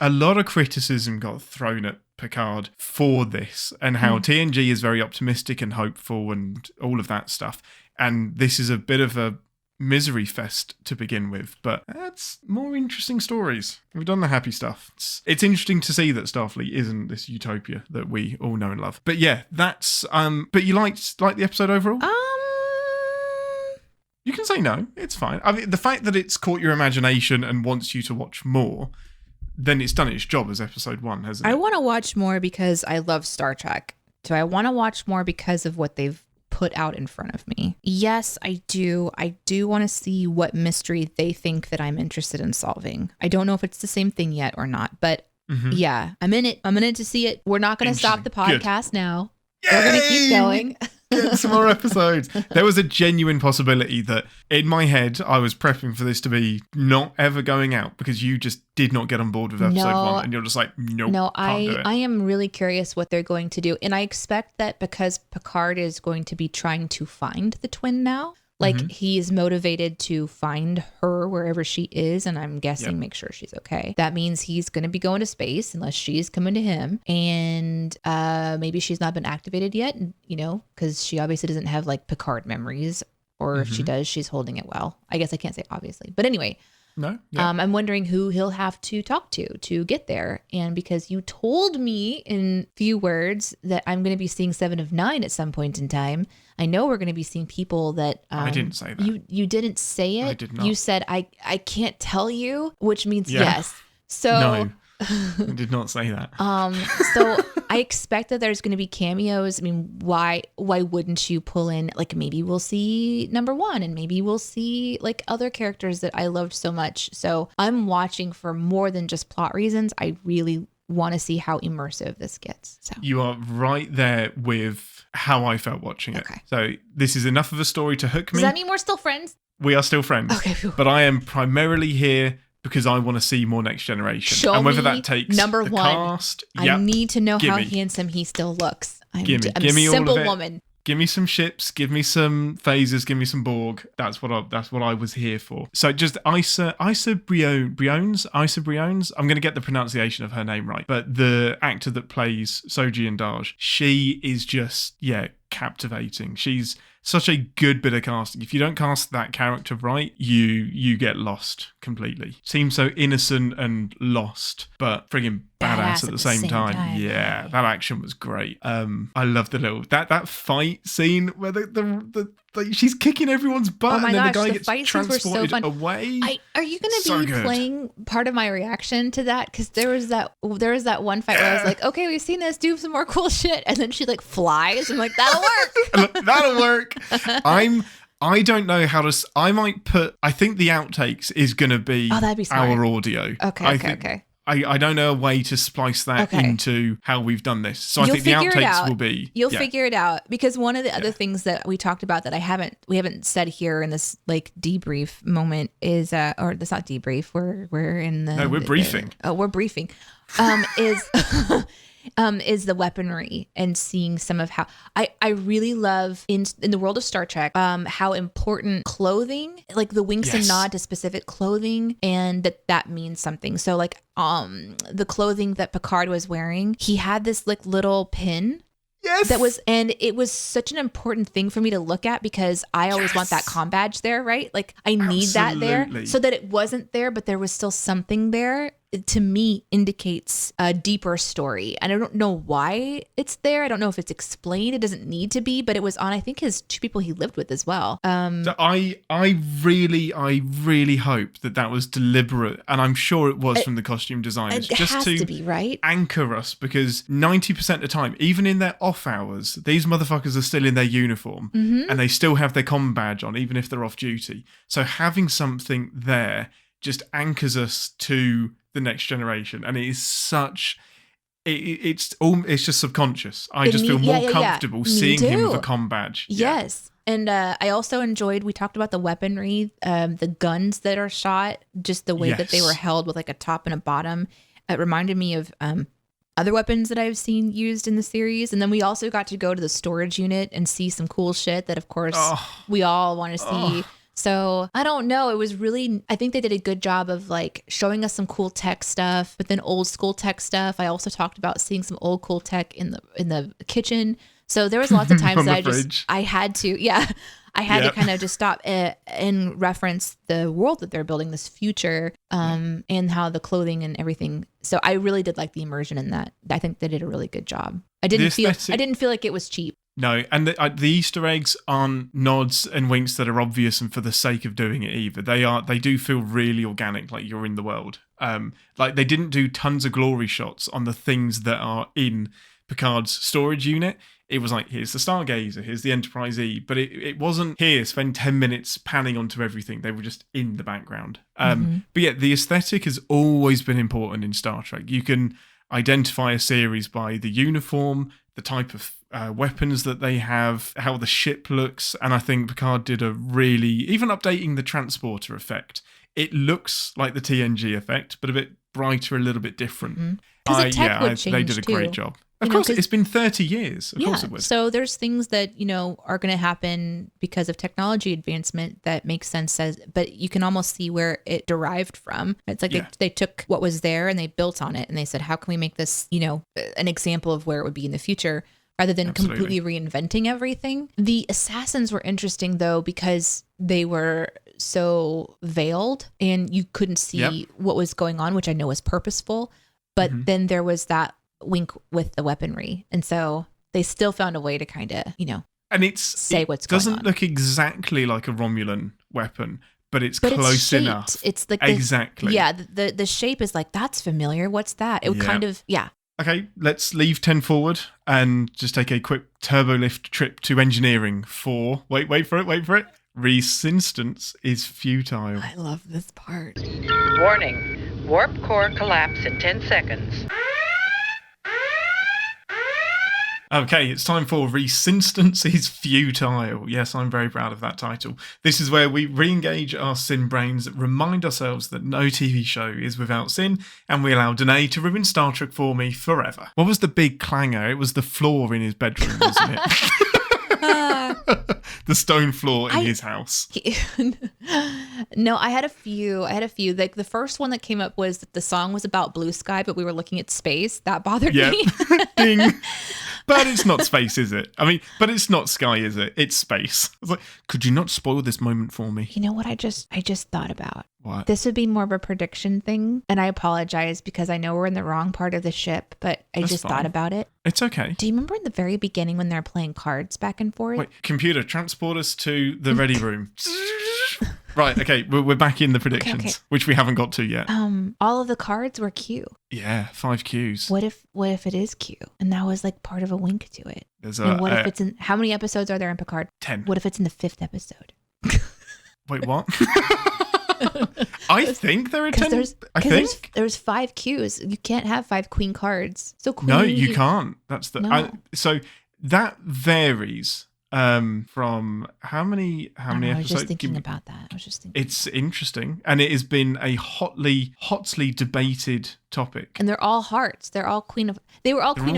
lot of criticism got thrown at Picard for this, and how TNG is very optimistic and hopeful and all of that stuff. And this is a bit of a misery fest to begin with, but that's more interesting stories. We've done the happy stuff. It's interesting to see that Starfleet isn't this utopia that we all know and love. But yeah, that's but you liked the episode overall? You can say no, it's fine. I mean, the fact that it's caught your imagination and wants you to watch more, then it's done its job as episode 1, hasn't it? I want to watch more because I love Star Trek. So I want to watch more because of what they've put out in front of me. Yes, I do. I do want to see what mystery they think that I'm interested in solving. I don't know if it's the same thing yet or not, but yeah, I'm in it. I'm in it to see it. We're not going to stop the podcast now. Yay! We're going to keep going. Get some more episodes. There was a genuine possibility that in my head I was prepping for this to be not ever going out because you just did not get on board with episode 1 and you're just like, nope. No, I am really curious what they're going to do. And I expect that because Picard is going to be trying to find the twin now. Like he is motivated to find her wherever she is, and I'm guessing make sure she's okay. That means he's going to be going to space unless she's coming to him, and maybe she's not been activated yet, you know, because she obviously doesn't have like Picard memories, or if she does, she's holding it well. I guess I can't say obviously, but anyway. No. Yeah. I'm wondering who he'll have to talk to get there. And because you told me in few words that I'm going to be seeing 7 of 9 at some point in time, I know we're going to be seeing people that... I didn't say that. You didn't say it? I did not. You said, I can't tell you, which means yes. So... No. I did not say that. So I expect that there's going to be cameos. I mean, why wouldn't you pull in, like, maybe we'll see number 1 and maybe we'll see like other characters that I loved so much. So I'm watching for more than just plot reasons. I really want to see how immersive this gets. So you are right there with how I felt watching it. Okay. So this is enough of a story to hook me. Does that mean we're still friends? We are still friends. Okay. But I am primarily here because I want to see more Next Generation. Show and whether me that takes number the 1. Cast. I need to know how handsome he still looks. I'm a simple all of it. woman. Give me some ships, give me some phasers, give me some Borg. That's what I was here for. So just Isa Briones. I'm going to get the pronunciation of her name right. But the actor that plays Soji and Daj, she is just, captivating. She's such a good bit of casting. If you don't cast that character right, you get lost completely. Seems so innocent and lost, but friggin' badass at the same time. Yeah, that action was great. I love the little that fight scene where the she's kicking everyone's butt and then the guy gets transported away. Are you going to be playing part of my reaction to that? Because there was that one fight where I was like, okay, we've seen this, do some more cool shit, and then she like flies. I'm like, that'll work. That'll work. I don't know how to. I might put. I think the outtakes is going to be that'd be smart. our audio. Okay. I don't know a way to splice that into how we've done this. So I think the outtakes will be... You'll figure it out. Because one of the other things that we talked about that we haven't said here in this like debrief moment is, or that's not debrief, we're in the... No, we're briefing. We're briefing. Is the weaponry and seeing some of how I really love in the world of Star Trek, how important clothing, like the winks and nod to specific clothing, and that means something. So like the clothing that Picard was wearing, he had this like little pin. Yes. It was such an important thing for me to look at because I always want that comm badge there, right? Like I need that there, so that it wasn't there, but there was still something there. To me, indicates a deeper story, and I don't know why it's there. I don't know if it's explained. It doesn't need to be, but it was on, I think, his 2 people he lived with as well. So I really hope that was deliberate, and I'm sure it was from the costume designers, just has to be, right? Anchor us, because 90% of the time, even in their off hours, these motherfuckers are still in their uniform, and they still have their comm badge on, even if they're off duty. So having something there just anchors us to the next generation, and it is such it's just subconscious. I just feel more comfortable seeing him with a comm badge. Yes. And I also enjoyed, we talked about the weaponry, the guns that are shot, just the way that they were held with like a top and a bottom. It reminded me of other weapons that I've seen used in the series. And then we also got to go to the storage unit and see some cool shit that, of course, we all want to see. So I don't know. It was really, I think they did a good job of like showing us some cool tech stuff, but then old school tech stuff. I also talked about seeing some old cool tech in the kitchen. So there was lots of times that I had to kind of just stop and reference the world that they're building, this future, and how the clothing and everything. So I really did like the immersion in that. I think they did a really good job. I didn't feel like it was cheap. No, and the Easter eggs aren't nods and winks that are obvious and for the sake of doing it either. They do feel really organic, like you're in the world. Like they didn't do tons of glory shots on the things that are in Picard's storage unit. It was like, here's the Stargazer, here's the Enterprise E, but it wasn't here, spend 10 minutes panning onto everything. They were just in the background. But yeah, the aesthetic has always been important in Star Trek. You can identify a series by the uniform, the type of weapons that they have, how the ship looks, and I think Picard did a really, even updating the transporter effect, it looks like the TNG effect, but a bit brighter, a little bit different. Because they did a great job. Of course, it's been 30 years. Of course it would. So there's things that, are going to happen because of technology advancement that makes sense, but you can almost see where it derived from. It's like they took what was there and they built on it, and they said, how can we make this, an example of where it would be in the future, rather than completely reinventing everything. The assassins were interesting, though, because they were so veiled and you couldn't see what was going on, which I know was purposeful. But then there was that wink with the weaponry. And so they still found a way to kind of, and say what's going on. It doesn't look exactly like a Romulan weapon, but it's close enough. It's like exactly. The shape is like, that's familiar. What's that? It would kind of, Okay, let's leave 10 forward and just take a quick turbo lift trip to engineering for, wait for it. Resistance is futile. I love this part. Warning, warp core collapse in 10 seconds. Okay, it's time for Resistance is Futile. Yes, I'm very proud of that title. This is where we re-engage our sin brains, remind ourselves that no TV show is without sin, and we allow Deneé to ruin Star Trek for me forever. What was the big clanger? It was the floor in his bedroom, wasn't it? The stone floor in his house. No, I had a few. Like the first one that came up was that the song was about blue sky, but we were looking at space. That bothered me. Ding. But it's not space, is it? I mean, but it's not sky, is it? It's space. I was like, could you not spoil this moment for me? You know what I just thought about? What? This would be more of a prediction thing, and I apologize because I know we're in the wrong part of the ship, but That's fine. Thought about it. It's okay. Do you remember in the very beginning when they're playing cards back and forth? Wait, computer, transport us to the ready room. Right, okay, we're back in the predictions, which we haven't got to yet. All of the cards were Q. Yeah, 5 Qs. What if it is Q? And that was like part of a wink to it. There's what if it's in, how many episodes are there in Picard? 10. What if it's in the 5th episode? Wait, what? I think there are 10. There's 5 Qs. You can't have 5 queen cards. So queen. No, you can't. That's the. No. So that varies from how many episodes. I was just thinking about that. It's interesting, and it has been a hotly debated topic. And they're all hearts. They were all queen of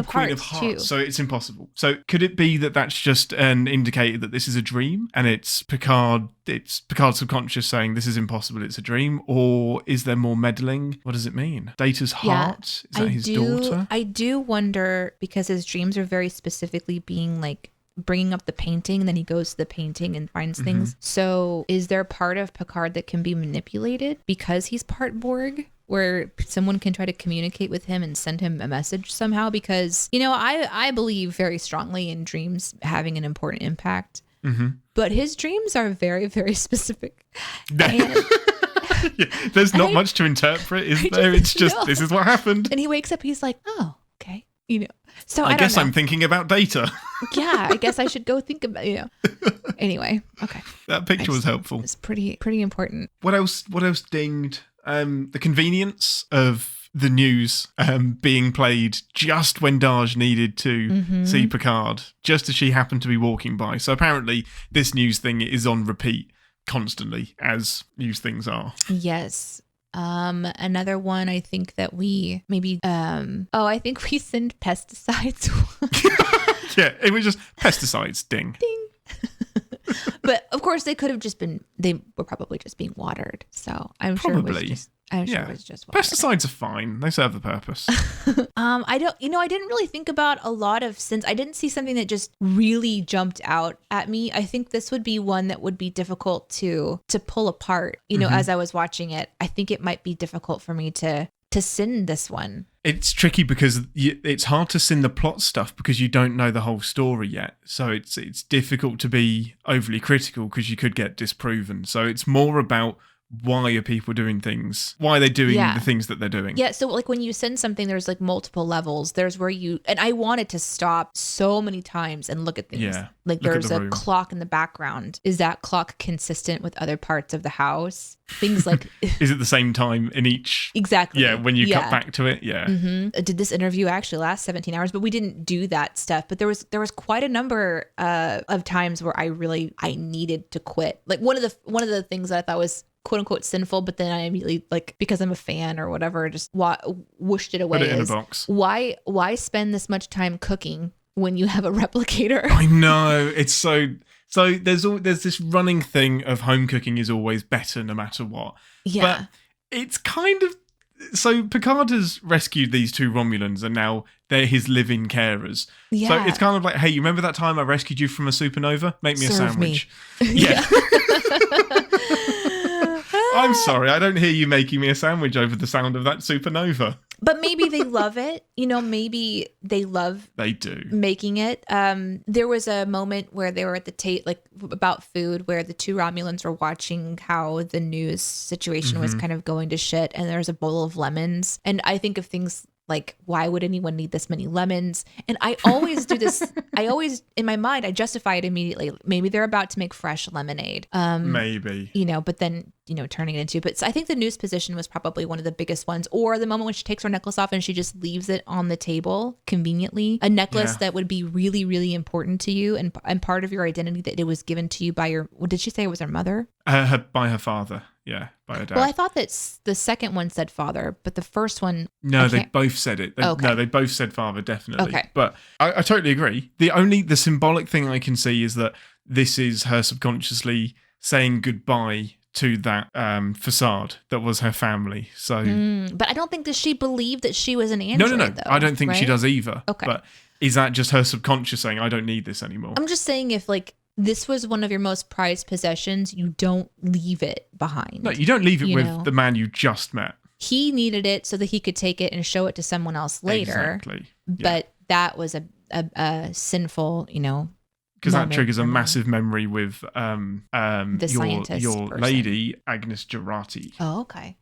hearts too. So it's impossible. So could it be that that's just an indicator that this is a dream, and it's Picard? It's Picard's subconscious saying this is impossible. It's a dream, or is there more meddling? What does it mean? Data's heart? Is that his daughter? I do wonder, because his dreams are very specifically being like bringing up the painting, and then he goes to the painting and finds things. So is there part of Picard that can be manipulated because he's part Borg, where someone can try to communicate with him and send him a message somehow? Because, I believe very strongly in dreams having an important impact. But his dreams are very, very specific. There's not much to interpret, is there? It's just, this is what happened. And he wakes up, he's like, oh, okay. So I guess I'm thinking about Data. Yeah, I guess I should go think about, Anyway, okay. That picture was helpful. It's pretty important. What else dinged? The convenience of the news being played just when Daj needed to see Picard, just as she happened to be walking by. So apparently this news thing is on repeat constantly, as news things are. Yes. Another one, I think that we maybe I think we send pesticides. Yeah, it was just pesticides. Ding. But of course they were probably just being watered. So I'm sure it was just water. Pesticides are fine. They serve the purpose. I didn't really think about a lot of sins. I didn't see something that just really jumped out at me. I think this would be one that would be difficult to pull apart. As I was watching it, I think it might be difficult for me to sin this one. It's tricky because it's hard to sin the plot stuff because you don't know the whole story yet. So it's difficult to be overly critical because you could get disproven. So it's more about, why are people doing things? Why are they doing the things that they're doing? Yeah, so like when you send something, there's like multiple levels. There's where and I wanted to stop so many times and look at things. Yeah, like there's a clock in the background. Is that clock consistent with other parts of the house? Things like... Is it the same time in each? Exactly. Yeah, when you cut back to it, yeah. Did this interview actually last 17 hours? But we didn't do that stuff. But there was quite a number of times where I needed to quit. Like one of the things that I thought was quote unquote sinful, but then I immediately, like, because I'm a fan or whatever, just whooshed it away. Put it in a box. Why spend this much time cooking when you have a replicator? I know, it's so there's this running thing of home cooking is always better no matter what. Yeah, but it's kind of, so Picard has rescued these 2 Romulans and now they're his live-in carers. Yeah. So it's kind of like, hey, you remember that time I rescued you from a supernova? Make me a sandwich. Me. Yeah. I'm sorry, I don't hear you making me a sandwich over the sound of that supernova. But maybe they love it. Maybe they love making it. There was a moment where they were at the like about food, where the 2 Romulans were watching how the news situation was kind of going to shit, and there's a bowl of lemons. And I think of things like, why would anyone need this many lemons? And I always do this. In my mind, I justify it immediately. Maybe they're about to make fresh lemonade. Maybe. But then, turning it into. But I think the news position was probably one of the biggest ones. Or the moment when she takes her necklace off and she just leaves it on the table conveniently. A necklace that would be really, really important to you and part of your identity, that it was given to you by your, what did she say it was her mother? By her father. Yeah, by her dad. Well, I thought that the second one said father, but the first one... No, they both said it. No, they both said father, definitely. Okay. But I totally agree. The symbolic thing I can see is that this is her subconsciously saying goodbye to that facade that was her family. So, but I don't think, does she believe that she was an android? No. Though, I don't think she right? does either. Okay. But is that just her subconscious saying, I don't need this anymore? I'm just saying, if like this was one of your most prized possessions, you don't leave it behind. No, you don't leave it with the man you just met. He needed it so that he could take it and show it to someone else later. Exactly. But that was a sinful, because that triggers a massive memory with your lady, Agnes Girardi. Oh, okay.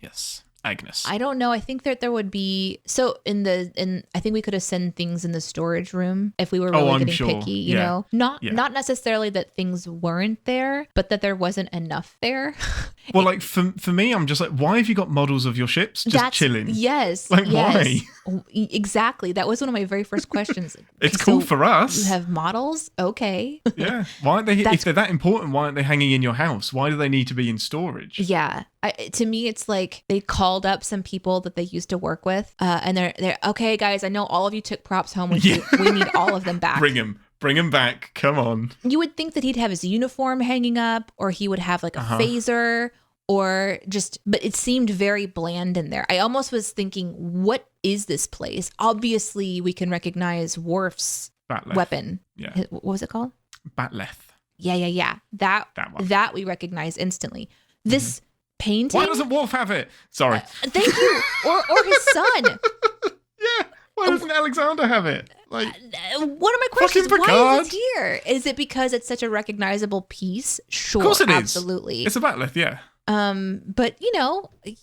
Yes, Agnes. I don't know. I think that there would be, so I think we could have sent things in the storage room if we were really getting picky, you know? Not necessarily that things weren't there, but that there wasn't enough there. Well, like for me, I'm just like, why have you got models of your ships just chilling? Yes. Like, yes. why? Exactly. That was one of my very first questions. It's cool for us. You have models? Okay. Yeah. Why aren't they, if they're that important, why aren't they hanging in your house? Why do they need to be in storage? Yeah. To me, it's like they called up some people that they used to work with, and they're okay, guys, I know all of you took props home with you. We need all of them back. Bring him back. Come on. You would think that he'd have his uniform hanging up, or he would have like a phaser, or just, but it seemed very bland in there. I almost was thinking, what is this place? Obviously, we can recognize Worf's weapon. Yeah. What was it called? Batleth. Yeah. That one. That we recognize instantly. This painting. Why doesn't Worf have it? Sorry. Thank you. Or his son. Yeah. Why doesn't Alexander have it? Like, one of my questions: Picard. Why is it here? Is it because it's such a recognizable piece? Sure, of course it is. Absolutely. It's a Batleth, yeah. But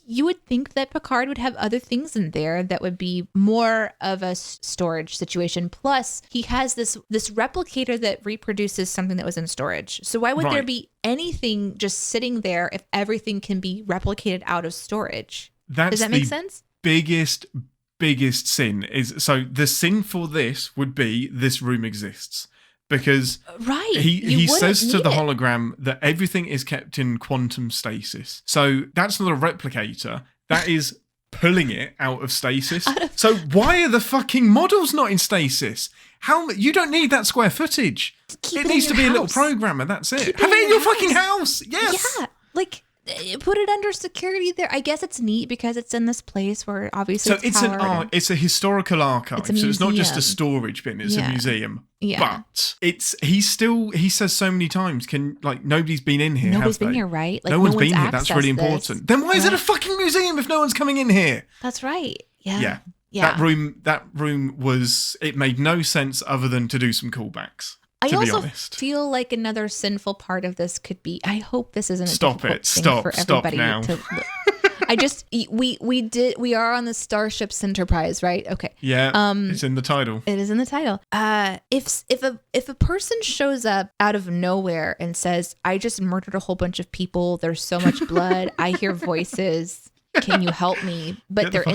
you would think that Picard would have other things in there that would be more of a storage situation. Plus, he has this replicator that reproduces something that was in storage. So why would there be anything just sitting there if everything can be replicated out of storage? Does that make sense? Biggest sin is, so the sin for this would be this room exists. Because he says to the hologram that everything is kept in quantum stasis. So that's not a replicator. That is pulling it out of stasis. So why are the fucking models not in stasis? You don't need that square footage. It needs to be a little programmer. That's it. Have it in your fucking house. Yes. Yeah. Like, put it under security there. I guess it's neat because it's in this place where obviously it's a historical archive. So it's not just a storage bin, it's a museum. Yeah. But he says so many times, nobody's been in here. Nobody's been here, right? Like, no one's been here. That's really important. Then why is it a fucking museum if no one's coming in here? That's right. Yeah. That room it made no sense other than to do some callbacks. I also feel like another sinful part of this could be, I hope this isn't a difficult thing for everybody now. To we are on the Starship Enterprise, right? Okay. Yeah. It's in the title. It is in the title. If a person shows up out of nowhere and says, I just murdered a whole bunch of people, there's so much blood, I hear voices, can you help me? But they're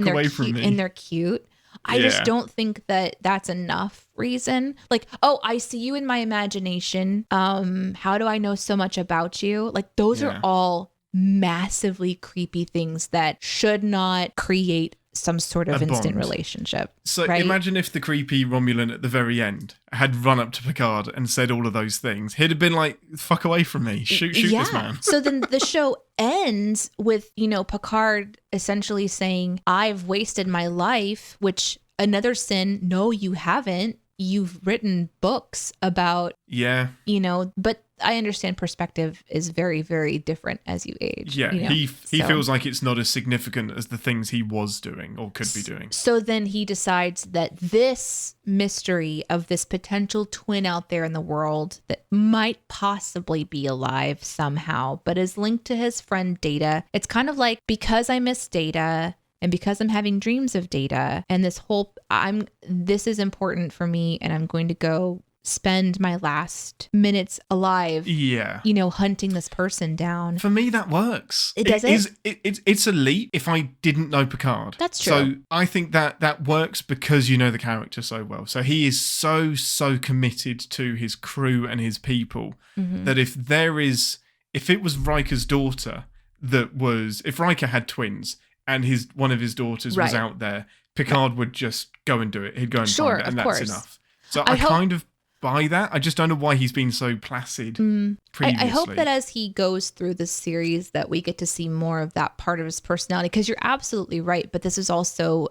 cute. I just don't think that that's enough reason. Like, oh, I see you in my imagination. How do I know so much about you? Like, those are all massively creepy things that should not create some sort of instant relationship. So imagine if the creepy Romulan at the very end had run up to Picard and said all of those things. He'd have been like, fuck away from me. Shoot this man. So then the show ends with, Picard essentially saying, I've wasted my life, which another sin. No, you haven't. You've written books about, but I understand perspective is very, very different as you age. Yeah, he feels like it's not as significant as the things he was doing or could be doing. So then he decides that this mystery of this potential twin out there in the world that might possibly be alive somehow, but is linked to his friend Data. It's kind of like, because I miss Data, and because I'm having dreams of Data, and this is important for me, and I'm going to go spend my last minutes alive, hunting this person down. For me, that works. It's a leap if I didn't know Picard. That's true. So I think that works because you know the character so well. So he is so committed to his crew and his people that if it was Riker's daughter if Riker had twins, and one of his daughters was out there, Picard would just go and do it. He'd go and find it, and that's enough. So I kind of buy that. I just don't know why he's been so placid previously. I hope that as he goes through the series that we get to see more of that part of his personality, because you're absolutely right. But this is also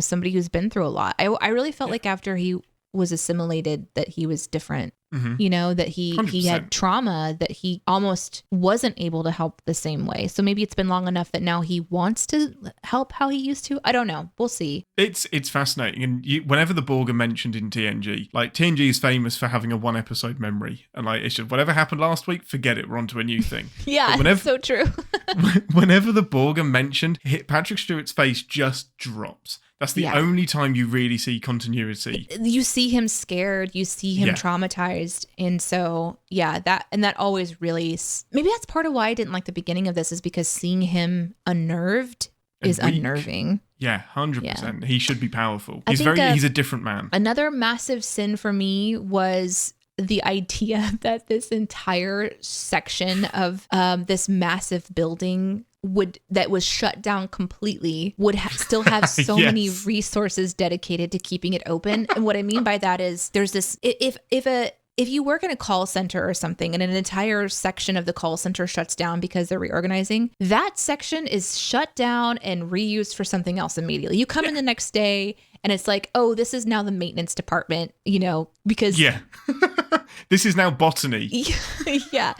somebody who's been through a lot. I really felt like after he was assimilated that he was different. That he 100%. had trauma, that he almost wasn't able to help the same way. So maybe it's been long enough that now he wants to help how he used to. I don't know. We'll see. It's fascinating. And whenever the Borg are mentioned in TNG, like TNG is famous for having a one episode memory. And like, it's just, whatever happened last week, forget it. We're on to a new thing. That's so true. Whenever the Borg are mentioned, Patrick Stewart's face just drops. That's the only time you really see continuity. You see him scared, you see him traumatized. And so, that always really, maybe that's part of why I didn't like the beginning of this, is because seeing him unnerved is unnerving. Yeah, 100%. Yeah. He should be powerful. He's a different man. Another massive sin for me was the idea that this entire section of this massive building that was shut down completely would still have so many resources dedicated to keeping it open. And what I mean by that is there's this, if you work in a call center or something and an entire section of the call center shuts down because they're reorganizing, that section is shut down and reused for something else immediately. You come in the next day and it's like, oh, this is now the maintenance department, because this is now botany. Yeah.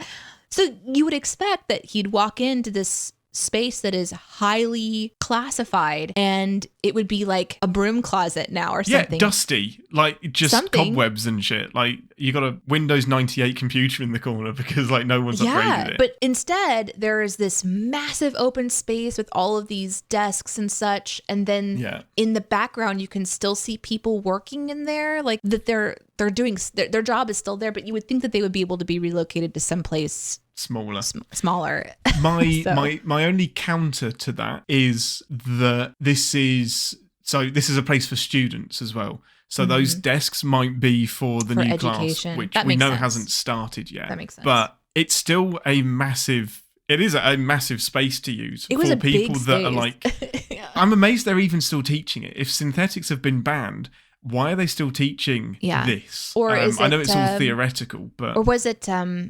So you would expect that he'd walk into this space that is highly classified and it would be like a broom closet now or something. Yeah, dusty, like just cobwebs and shit. Like you got a Windows 98 computer in the corner because like no one's upgraded it. But instead there is this massive open space with all of these desks and such, and then in the background you can still see people working in there, like that they're doing their job is still there, but you would think that they would be able to be relocated to someplace smaller. My only counter to that is that this is a place for students as well. So those desks might be for the new education. Class, which we know hasn't started yet. That makes sense. But it's still a massive space to use for people that are like, I'm amazed they're even still teaching it. If synthetics have been banned, why are they still teaching this? Or is it, I know it's all theoretical, but... Or was it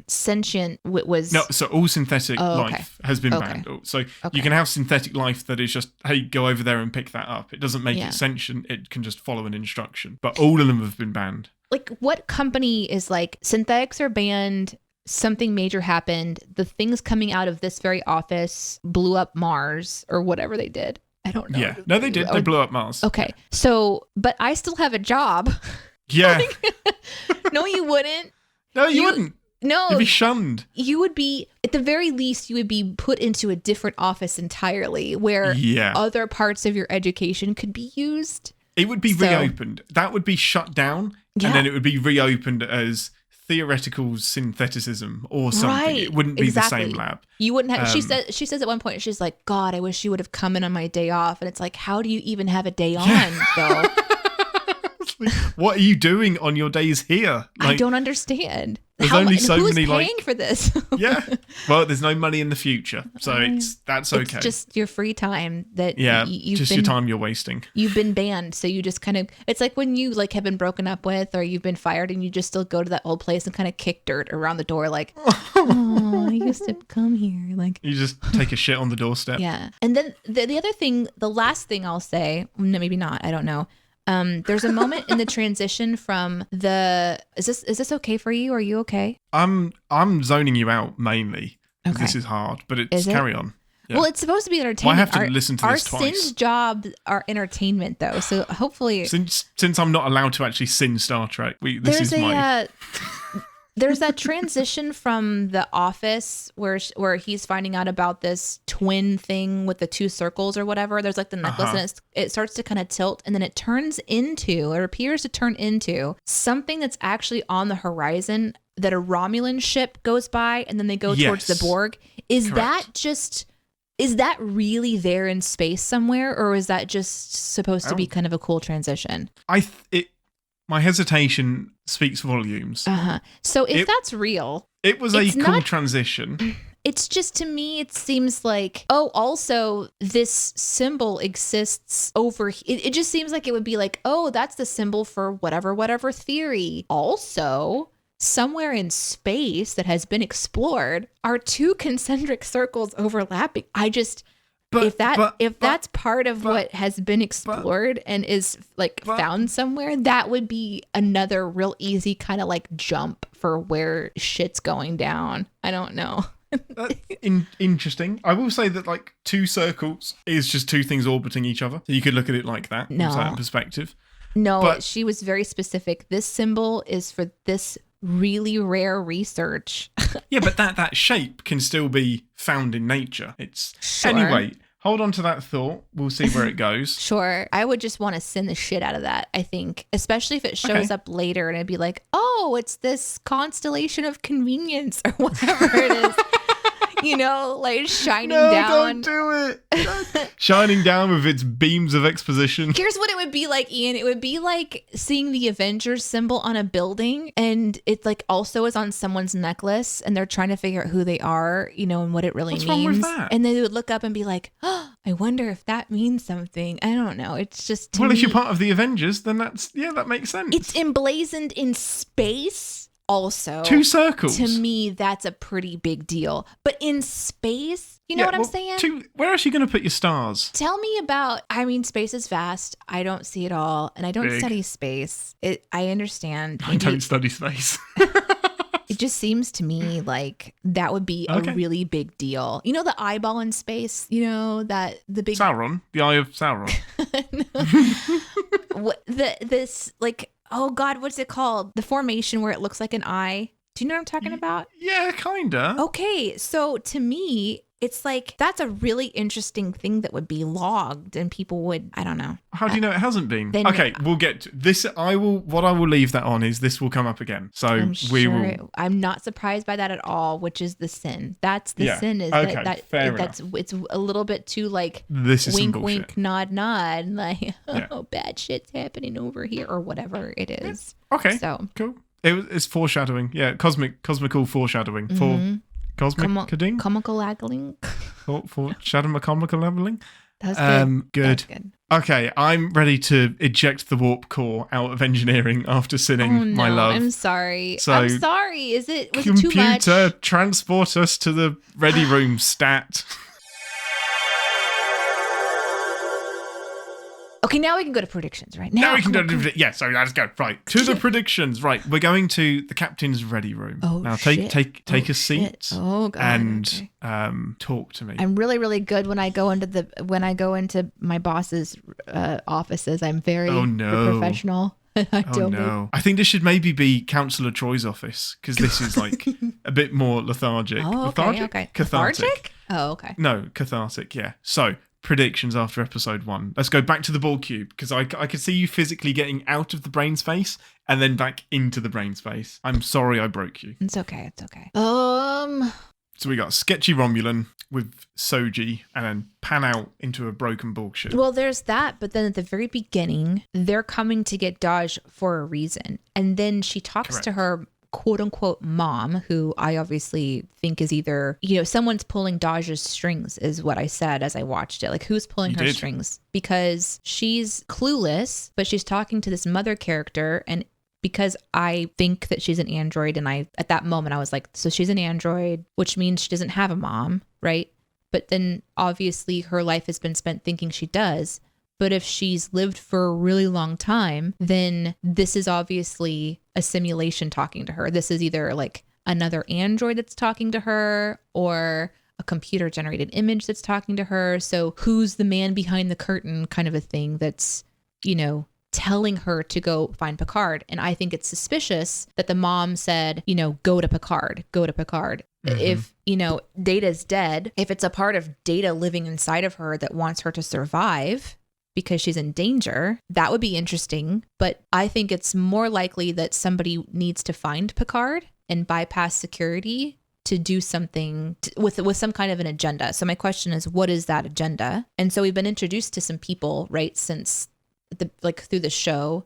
sentient? No, so all synthetic life has been banned. So you can have synthetic life that is just, hey, go over there and pick that up. It doesn't make it sentient. It can just follow an instruction. But all of them have been banned. Like, what company is like, synthetics are banned, something major happened, the things coming out of this very office blew up Mars, or whatever they did? I don't know. Yeah. No, they did. They blew up Mars. Okay. So, but I still have a job. Yeah. No, you wouldn't. No, you wouldn't. No. You'd be shunned. You would be, at the very least, you would be put into a different office entirely where other parts of your education could be used. It would be reopened. That would be shut down. And then it would be reopened as theoretical syntheticism or something. Right, it wouldn't be the same lab. You wouldn't have. She says at one point, she's like, God, I wish you would have come in on my day off. And it's like, how do you even have a day on though? What are you doing on your days here? Like, I don't understand. There's only so who's many paying for this? Well, there's no money in the future, so that's okay. It's just your free time that your time you're wasting. You've been banned, so you just kind of. It's like when you like have been broken up with, or you've been fired, and you just still go to that old place and kind of kick dirt around the door, like, oh, I used to come here. Like you just take a shit on the doorstep. Yeah, and then the other thing, the last thing I'll say, no, maybe not, I don't know. There's a moment in the transition from is this okay for you? Are you okay? I'm zoning you out mainly. Okay. This is hard, but carry on. Yeah. Well, it's supposed to be entertainment. Well, I have to listen to this twice. Our Sins job are entertainment though, so hopefully since I'm not allowed to actually sin Star Trek, there's that transition from The Office where he's finding out about this twin thing with the two circles or whatever. There's like the necklace and it starts to kind of tilt, and then it appears to turn into something that's actually on the horizon, that a Romulan ship goes by and then they go towards the Borg. Is that really there in space somewhere, or is that just supposed to be kind of a cool transition? My hesitation speaks volumes. So if that's real, it was a cool transition. It's just, to me, it seems like, also this symbol exists over. It just seems like it would be like, that's the symbol for whatever theory. Also, somewhere in space that has been explored are two concentric circles overlapping. If that's part of what has been explored and is like found somewhere, that would be another real easy kind of like jump for where shit's going down. I don't know. Interesting. I will say that like two circles is just two things orbiting each other. So you could look at it like that from a certain perspective. No, but she was very specific. This symbol is for this really rare research. Yeah, but that shape can still be found in nature. It's anyway. hold on to that thought. We'll see where it goes. Sure. I would just want to send the shit out of that, I think. Especially if it shows up later and it'd be like, oh, it's this constellation of convenience or whatever it is. You know, like shining down. Don't do it. Shining down with its beams of exposition. Here's what it would be like, Ian. It would be like seeing the Avengers symbol on a building, and it like also is on someone's necklace, and they're trying to figure out who they are, you know, and what it really means. What's wrong with that? And they would look up and be like, oh, I wonder if that means something. I don't know. It's just well, if you're part of the Avengers, then that makes sense. It's emblazoned in space. Also, 2 circles. To me, that's a pretty big deal. But in space, you know what I'm saying? Where else are you going to put your stars? Tell me about, I mean, space is vast. I don't see it all. And I don't study space. I understand. I don't study space. It just seems to me like that would be a really big deal. You know the eyeball in space? You know, that the big... Sauron? The Eye of Sauron. This, like... Oh, God, what's it called? The formation where it looks like an eye. Do you know what I'm talking about? Yeah, kinda. Okay, so to me, it's like that's a really interesting thing that would be logged and people would, I don't know. How do you know it hasn't been? Okay, we'll get to this. What I will leave that on is this will come up again. So I'm not surprised by that at all, which is the sin. That's the sin is that's it's a little bit too like this is wink, wink, nod, nod, like oh, bad shit's happening over here or whatever it is. Yeah. Okay, so cool. It's foreshadowing. Yeah, cosmical foreshadowing. Comical haggling. Comical leveling. That's good. Good. That's good. Okay, I'm ready to eject the warp core out of engineering after sinning my love. I'm sorry. So, I'm sorry. Was it too much? Computer, transport us to the ready room stat. Okay, now we can go to predictions, right? Now we can go to yeah. Sorry, let's go right to the predictions. Right, we're going to the captain's ready room. Oh, now shit. take a seat. Oh, God. And talk to me. I'm really, really good when I go into my boss's offices. I'm very professional. I think this should maybe be Councillor Troy's office because this is like a bit more lethargic. Oh, okay. Cathartic. Oh, okay. No, cathartic. Yeah. So. Predictions after episode 1. Let's go back to the ball cube because I could see you physically getting out of the brain space and then back into the brain space. I'm sorry I broke you. It's okay. So we got sketchy Romulan with Soji and then pan out into a broken ball ship. Well, there's that, but then at the very beginning, they're coming to get Daj for a reason. And then she talks to her quote unquote mom, who I obviously think is either, you know, someone's pulling Daj's strings is what I said as I watched it. Like, who's pulling her strings? Because she's clueless, but she's talking to this mother character. And because I think that she's an android, and at that moment I was like, so she's an android, which means she doesn't have a mom, right? But then obviously her life has been spent thinking she does. But if she's lived for a really long time, then this is obviously a simulation talking to her. This is either like another android that's talking to her or a computer generated image that's talking to her. So who's the man behind the curtain kind of a thing that's, you know, telling her to go find Picard. And I think it's suspicious that the mom said, you know, go to Picard. Mm-hmm. If, you know, Data's dead, if it's a part of Data living inside of her that wants her to survive because she's in danger, that would be interesting. But I think it's more likely that somebody needs to find Picard and bypass security to do something with some kind of an agenda. So my question is, what is that agenda? And so we've been introduced to some people, right, since through the show.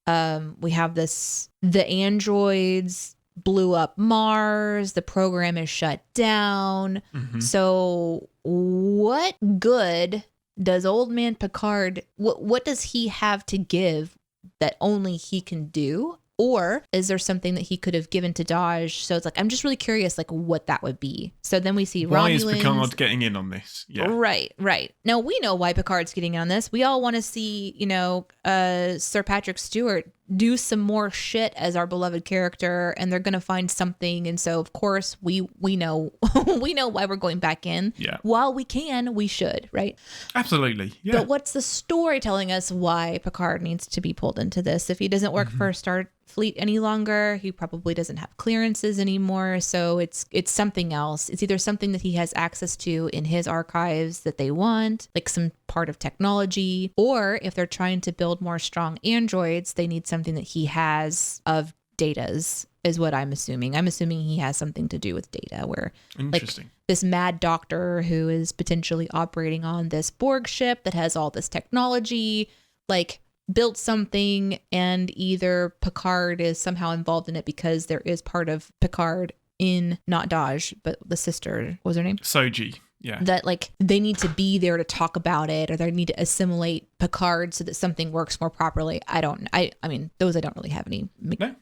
We have the androids blew up Mars, the program is shut down. Mm-hmm. So what good does old man Picard, what does he have to give that only he can do? Or is there something that he could have given to Daj? So it's like, I'm just really curious, like, what that would be. So then we see Romulans. Why is Picard getting in on this? Yeah. Right. Now, we know why Picard's getting in on this. We all want to see, you know, Sir Patrick Stewart do some more shit as our beloved character, and they're gonna find something. And so of course we know we know why we're going back in. Yeah. While we can, we should, right? Absolutely. Yeah. But what's the story telling us why Picard needs to be pulled into this? If he doesn't work for Starfleet any longer, he probably doesn't have clearances anymore. So it's something else. It's either something that he has access to in his archives that they want, like some part of technology, or if they're trying to build more strong androids, they need something that he has of Data's, is what I'm assuming. I'm assuming he has something to do with Data, where like this mad doctor who is potentially operating on this Borg ship that has all this technology, like built something, and either Picard is somehow involved in it because there is part of Picard in not Daj, but the sister, what was her name? Soji. Yeah. That like they need to be there to talk about it, or they need to assimilate Picard so that something works more properly. I mean, those I don't really have any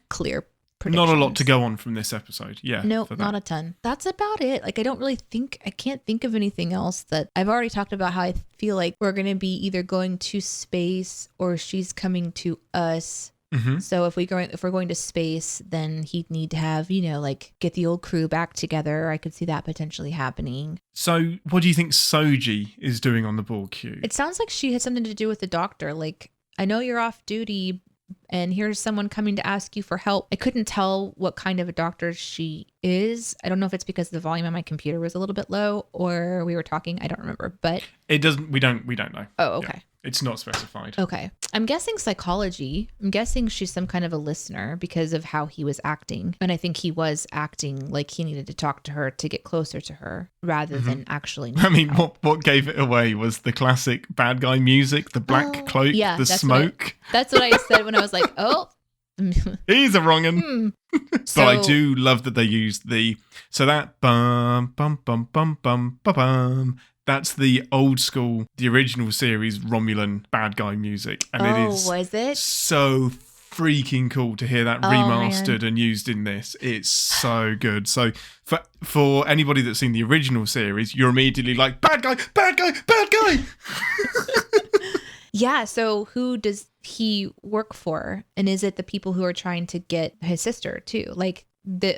clear predictions. Not a lot to go on from this episode. Yeah. No, not a ton. That's about it. Like, I can't think of anything else. That I've already talked about how I feel like we're going to be either going to space or she's coming to us. Mm-hmm. So if we're going to space, then he'd need to have, like get the old crew back together. I could see that potentially happening. So what do you think Soji is doing on the Borg cube? It sounds like she had something to do with the doctor. Like, I know you're off duty and here's someone coming to ask you for help. I couldn't tell what kind of a doctor she is. I don't know if it's because the volume on my computer was a little bit low or we were talking. I don't remember, but it doesn't, we don't know. Oh, okay. Yeah. It's not specified. Okay. I'm guessing psychology. I'm guessing she's some kind of a listener because of how he was acting. And I think he was acting like he needed to talk to her to get closer to her rather than actually. I mean, what gave it away was the classic bad guy music, the black cloak, the smoke. That's what I said when I was like, oh. He's a wrong'un. So, but I do love that they used so that bum, bum, bum, bum, bum, bum, bum. That's the old school, the original series Romulan bad guy music. And it is was it? So freaking cool to hear that remastered and used in this. It's so good. So for anybody that's seen the original series, you're immediately like, bad guy, bad guy, bad guy. Yeah, so who does he work for? And is it the people who are trying to get his sister too? Like,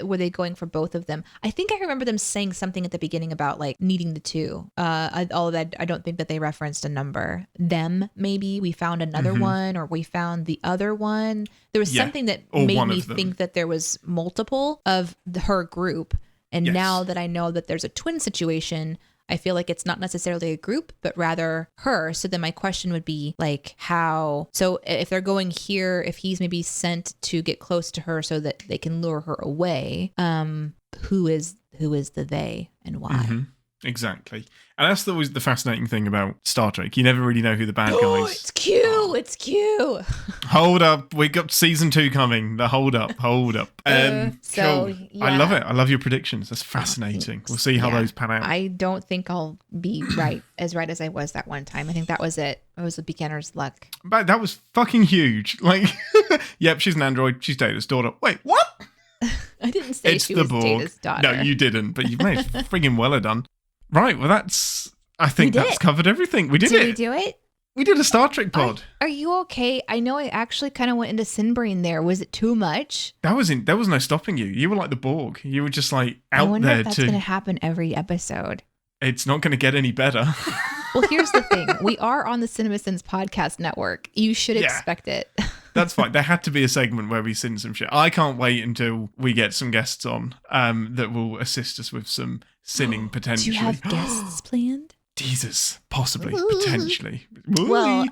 were they going for both of them? I think I remember them saying something at the beginning about like needing the two. All of that, I don't think that they referenced a number. Them, maybe we found another one, or we found the other one. There was something that made me think that there was multiple of her group. And now that I know that there's a twin situation, I feel like it's not necessarily a group, but rather her. So then my question would be like, how? So if they're going here, if he's maybe sent to get close to her so that they can lure her away, who is the they and why? Mm-hmm. Exactly. And that's always the fascinating thing about Star Trek. You never really know who the bad guys are. It's Q. It's Q. Hold up. We got season 2 coming. The hold up. Cool. I love it. I love your predictions. That's fascinating. We'll see how those pan out. I don't think I'll be right as I was that one time. I think that was it. It was a beginner's luck. But that was fucking huge. Like, yep, she's an android. She's Data's daughter. Wait, what? I didn't say she was Data's daughter. No, you didn't. But you've managed friggin' well done. Right, well, I think that's covered everything. We did it. Did we do it? We did a Star Trek pod. Are you okay? I know I actually kind of went into Sinbrain there. Was it too much? There was no stopping you. You were like the Borg. You were just like out there. I wonder if that's going to happen every episode. It's not going to get any better. Well, here's the thing. We are on the CinemaSins podcast network. You should expect it. That's fine. There had to be a segment where we sin some shit. I can't wait until we get some guests on that will assist us with some sinning potentially. Do you have guests planned? Jesus, possibly, potentially. Well,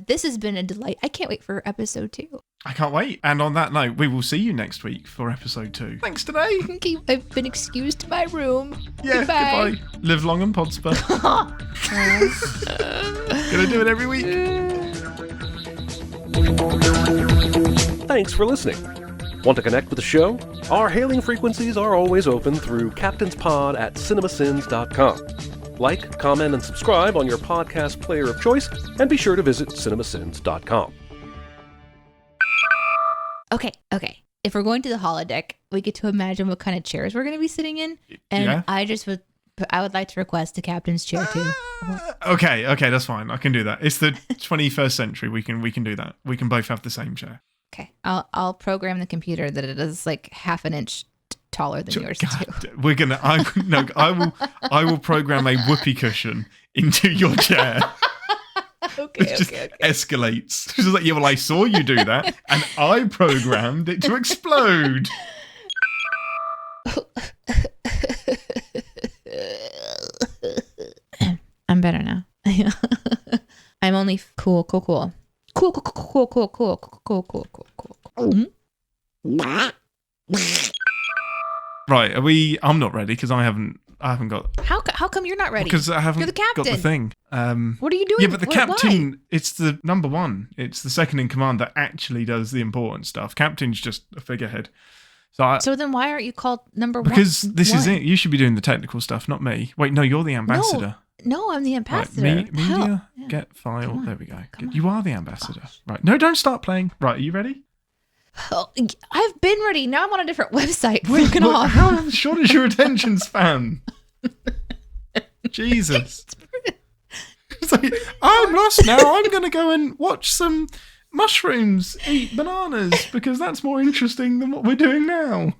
this has been a delight. I can't wait for episode 2. I can't wait. And on that note, we will see you next week for episode 2. Thanks today. Okay, I've been excused to my room. Yeah, goodbye. Live long and prosper. Gonna do it every week. Thanks for listening. Want to connect with the show? Our hailing frequencies are always open through captainspod@cinemasins.com. Like, comment, and subscribe on your podcast player of choice, and be sure to visit cinemasins.com. Okay. If we're going to the holodeck, we get to imagine what kind of chairs we're going to be sitting in, and I would like to request a captain's chair too. Okay, that's fine. I can do that. It's the 21st century. We can do that. We can both have the same chair. Okay, I'll program the computer that it is like half an inch taller than yours too. I will program a whoopee cushion into your chair. Okay. Escalates. It's just like, yeah, well, I saw you do that, and I programmed it to explode. I'm better now. I'm only cool. Right, are we? I'm not ready because I haven't got. How come you're not ready? Because I haven't You're the captain. got the thing. What are you doing? Yeah, but the captain, why? it's the number one. It's the second in command that actually does the important stuff. Captain's just a figurehead. So then why aren't you called number one? Because this is it. You should be doing the technical stuff, not me. Wait, no, you're the ambassador. No, I'm the ambassador. Right, media, get file. There we go. You are the ambassador. Gosh. Right. No, don't start playing. Right, are you ready? Oh, I've been ready. Now I'm on a different website. Freaking off. How short is your attention span? Jesus. It's like, I'm lost now. I'm going to go and watch some mushrooms eat bananas because that's more interesting than what we're doing now.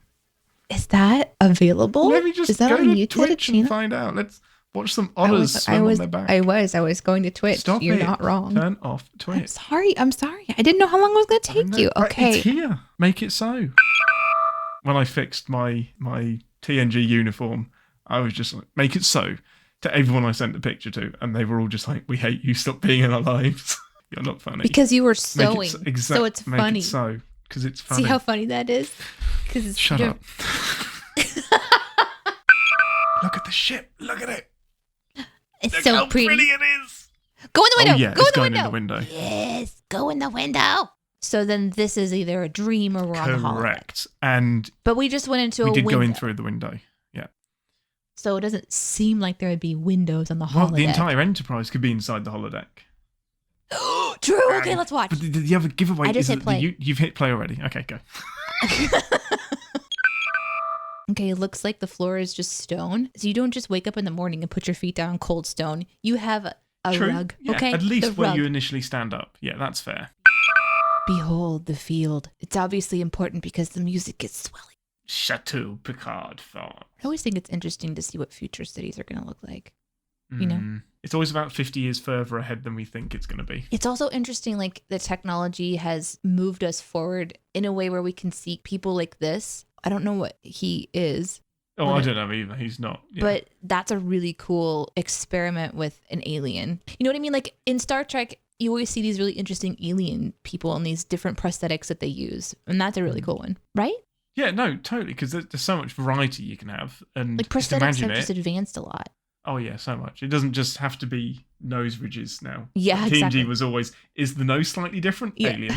Is that available? Let me just Is that go on to YouTube Twitch and find out. Let's watch some otters swim on their back. I was going to Twitch. Stop You're it. not wrong. Turn off Twitch. I'm sorry. I didn't know how long it was going to take you. Right, Okay. it's here. Make it so. When I fixed my TNG uniform, I was just like, make it so to everyone I sent the picture to, and they were all just like, we hate you, stop being in our lives. You're not funny. Because you were sewing. So it's make funny. It so, because it's funny. See how funny that is? Shut up. Look at the ship. Look at it. It's Look so how pretty. it is. Go in the window. Oh, yeah, go it's in the going window. in the window. Yes, go in the window. So then this is either a dream or we're on the holodeck. Correct. And But we just went into we a did window. go in through the window. Yeah. So it doesn't seem like there would be windows on the holodeck. Well, the entire Enterprise could be inside the holodeck. True. Okay, let's watch. But the other giveaway I just is hit that play. you've hit play already. Okay, go. Okay, it looks like the floor is just stone. So you don't just wake up in the morning and put your feet down on cold stone. You have a True. rug. Yeah, Okay, at least the where rug. you initially stand up. Yeah, that's fair. Behold the field. It's obviously important because the music gets swelling. Chateau Picard Foward. I always think it's interesting to see what future cities are going to look like. You know? It's always about 50 years further ahead than we think it's going to be. It's also interesting, like, the technology has moved us forward in a way where we can see people like this. I don't know what he is. Oh, I don't know either. He's not. Yeah. But that's a really cool experiment with an alien. You know what I mean? Like, in Star Trek, you always see these really interesting alien people and these different prosthetics that they use. And that's a really cool one, right? Yeah, no, totally, because there's so much variety you can have. And Like, just prosthetics imagine have it. just advanced a lot. Oh, yeah, so much. It doesn't just have to be nose ridges now. Yeah, TNG exactly. was always, is the nose slightly different? Yeah. Alien.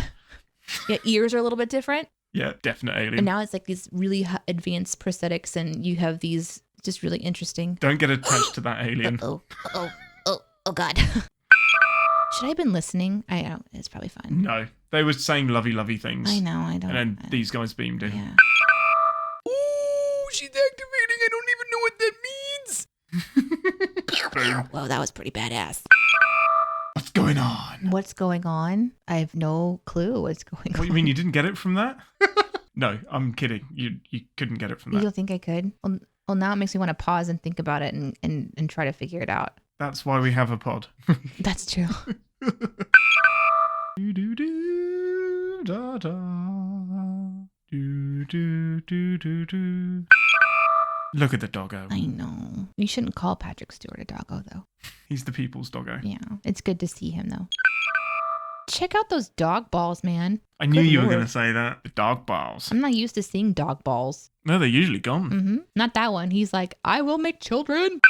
Yeah, ears are a little bit different. Yeah, definite alien. And now it's like these really advanced prosthetics, and you have these just really interesting. Don't get attached to that alien. Oh, God. Should I have been listening? I don't. It's probably fine. No, they were saying lovey things. I know. I don't. And then these guys beamed in. Yeah. Ooh, she's activating. I don't even know what that means. Boom. Whoa, that was pretty badass. What's going on? What's going on? I have no clue what's going on. What, you mean you didn't get it from that? No, I'm kidding. You couldn't get it from You that. don't think I could? Well, now it makes me want to pause and think about it and try to figure it out. That's why we have a pod. That's true. Do do do da da. Do do do do do. Look at the doggo. I know. You shouldn't call Patrick Stewart a doggo, though. He's the people's doggo. Yeah, it's good to see him, though. Check out those dog balls, man. I knew Good you were Lord. going to say that. The dog balls. I'm not used to seeing dog balls. No, they're usually gone. Not that one. He's like, I will make children.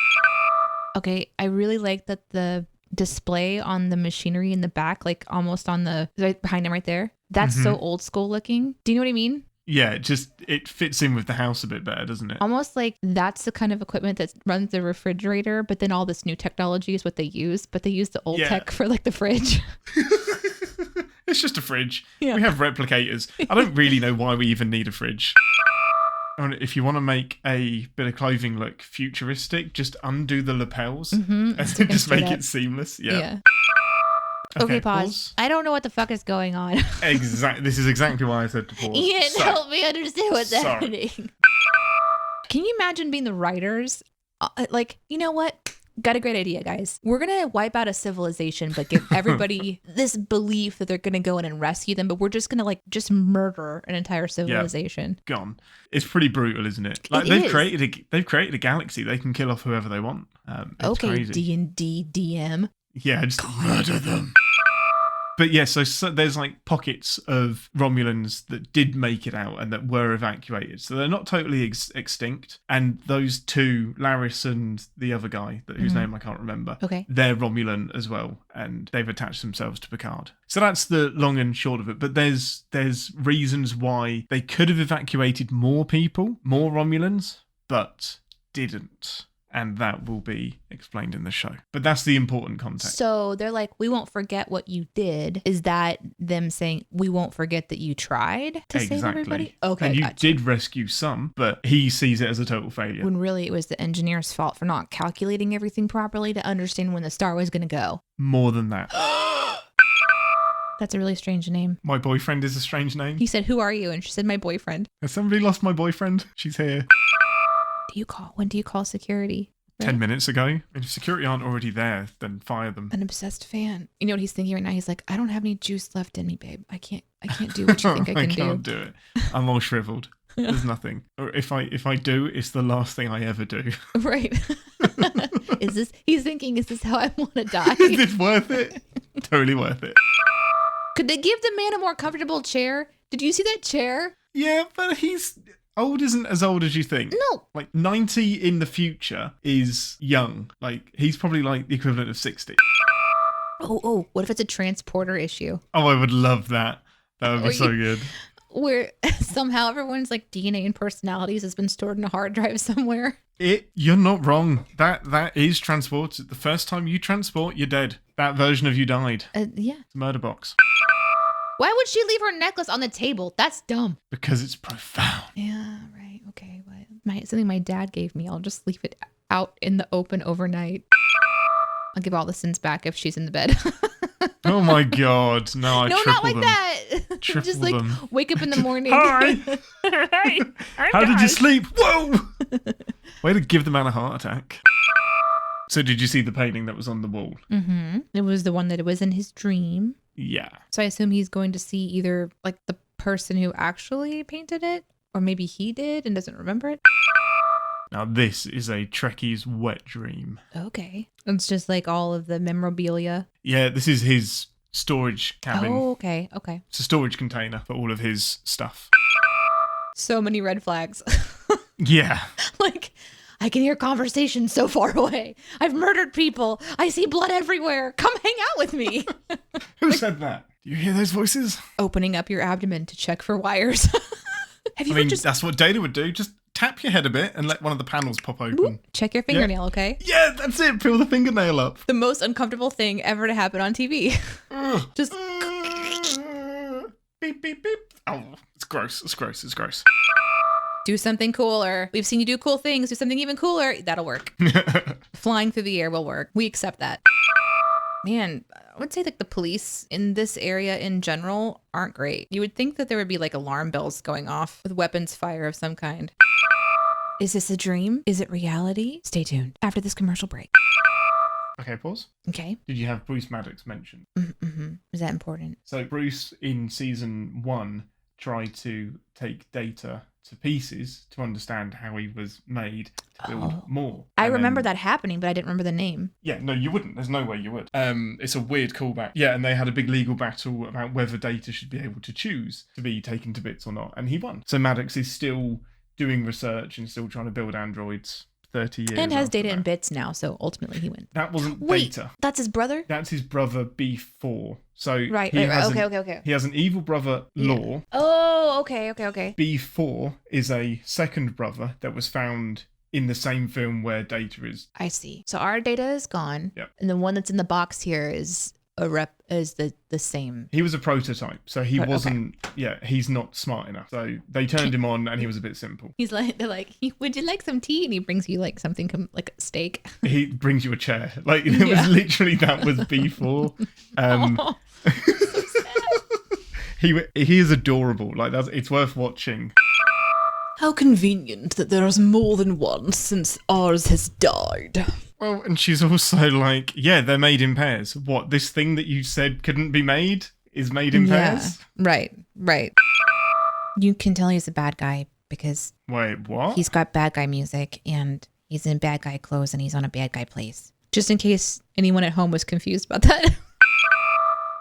Okay, I really like that the display on the machinery in the back, like almost on the right behind him right there. That's so old school looking. Do you know what I mean? Yeah, it fits in with the house a bit better, doesn't it? Almost like that's the kind of equipment that runs the refrigerator, but then all this new technology is what they use, but they use the old tech for like the fridge. It's just a fridge. Yeah. We have replicators. I don't really know why we even need a fridge. And if you want to make a bit of clothing look futuristic, just undo the lapels and then just make it seamless. Yeah. Okay, pause. I don't know what the fuck is going on. Exactly. This is exactly why I said to pause. Ian, help me understand what's happening. Can you imagine being the writers? Like, you know what? Got a great idea, guys. We're going to wipe out a civilization, but give everybody this belief that they're going to go in and rescue them. But we're just going to just murder an entire civilization. Yeah, gone. It's pretty brutal, isn't it? Like they've created a galaxy. They can kill off whoever they want. It's crazy. D&D DM. Yeah, just murder them. But yeah, so there's like pockets of Romulans that did make it out and that were evacuated. So they're not totally extinct. And those two, Laris and the other guy, whose name I can't remember, they're Romulan as well. And they've attached themselves to Picard. So that's the long and short of it. But there's reasons why they could have evacuated more people, more Romulans, but didn't. And that will be explained in the show. But that's the important context. So they're like, we won't forget what you did. Is that them saying, we won't forget that you tried to save everybody? Okay, and you did rescue some, but he sees it as a total failure. When really it was the engineer's fault for not calculating everything properly to understand when the star was going to go. More than that. That's a really strange name. My boyfriend is a strange name. He said, who are you? And she said, my boyfriend. Has somebody lost my boyfriend? She's here. When do you call security? Right? 10 minutes ago. If security aren't already there, then fire them. An obsessed fan. You know what he's thinking right now? He's like, I don't have any juice left in me, babe. I can't do what you think I can do. I can't do it. I'm all shriveled. There's nothing. Or if I do, it's the last thing I ever do. Right. He's thinking, is this how I want to die? Is this worth it? Totally worth it. Could they give the man a more comfortable chair? Did you see that chair? Yeah, but he's... Old isn't as old as you think. No. Like 90 in the future is young. Like he's probably like the equivalent of 60. Oh, what if it's a transporter issue? Oh, I would love that. That would be so good. Where somehow everyone's like DNA and personalities has been stored in a hard drive somewhere. You're not wrong. That is transported. The first time you transport, you're dead. That version of you died. Yeah. It's a murder box. Why would she leave her necklace on the table? That's dumb. Because it's profound. Yeah, right. Okay. Something my dad gave me. I'll just leave it out in the open overnight. I'll give all the sins back if she's in the bed. Oh my God. No, I no, triple not like them. that. Triple just like them. wake up in the morning. Hi. Hi. How did you sleep? Whoa. Way to give the man a heart attack. So did you see the painting that was on the wall? Mm-hmm. It was the one that was in his dream. Yeah. So I assume he's going to see either like the person who actually painted it, or maybe he did and doesn't remember it. Now this is a Trekkie's wet dream. Okay. It's just like all of the memorabilia. Yeah, this is his storage cabin. Oh, okay. It's a storage container for all of his stuff. So many red flags. Yeah. Like, I can hear conversations so far away. I've murdered people. I see blood everywhere. Come hang out with me. Who said that? Do you hear those voices? Opening up your abdomen to check for wires. That's what Data would do. Just tap your head a bit and let one of the panels pop open. Whoop, check your fingernail, okay? Yeah, that's it. Peel the fingernail up. The most uncomfortable thing ever to happen on TV. Just beep, beep, beep. Oh, it's gross. It's gross. Do something cooler. We've seen you do cool things. Do something even cooler. That'll work. Flying through the air will work. We accept that. Man, I would say like the police in this area in general aren't great. You would think that there would be like alarm bells going off with weapons fire of some kind. Is this a dream? Is it reality? Stay tuned after this commercial break. Okay, pause. Okay. Did you have Bruce Maddox mentioned? Mm-hmm. Is that important? So Bruce in season 1 tried to take Data to pieces to understand how he was made to build more. I remember that happening, but I didn't remember the name. Yeah, no, you wouldn't. There's no way you would. It's a weird callback. Yeah, and they had a big legal battle about whether Data should be able to choose to be taken to bits or not, and he won. So Maddox is still doing research and still trying to build androids 30 years and has Data that. in bits now, so ultimately he wins. That wasn't Data. That's his brother? That's his brother B4. So right. Okay. He has an evil brother, Law. Oh, okay. B4 is a second brother that was found in the same film where Data is. I see. So our Data is gone. Yep. And the one that's in the box here is the same. He was a prototype, so he wasn't. Yeah, he's not smart enough. So they turned him on, and he was a bit simple. They're like, would you like some tea? And he brings you like something like a steak. He brings you a chair. Like it was literally that was B4. He is adorable. Like it's worth watching. How convenient that there is more than one since ours has died. Well, and she's also like, yeah, they're made in pairs. What, this thing that you said couldn't be made is made in pairs? Right. You can tell he's a bad guy because... Wait, what? He's got bad guy music and he's in bad guy clothes and he's on a bad guy place. Just in case anyone at home was confused about that.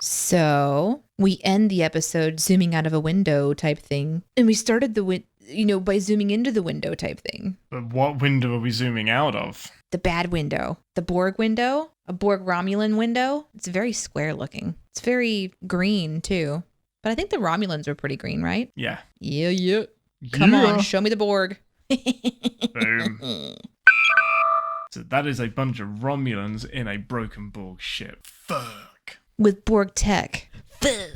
So we end the episode zooming out of a window type thing. And we started by zooming into the window type thing. But what window are we zooming out of? The bad window. The Borg window. A Borg Romulan window. It's very square looking. It's very green too. But I think the Romulans are pretty green, right? Yeah. Yeah. Come on, show me the Borg. Boom. So that is a bunch of Romulans in a broken Borg ship. Fuck. With Borg tech.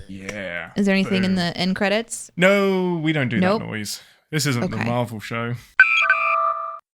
Yeah. Is there anything in the end credits? No, we don't do that noise. This isn't the Marvel show.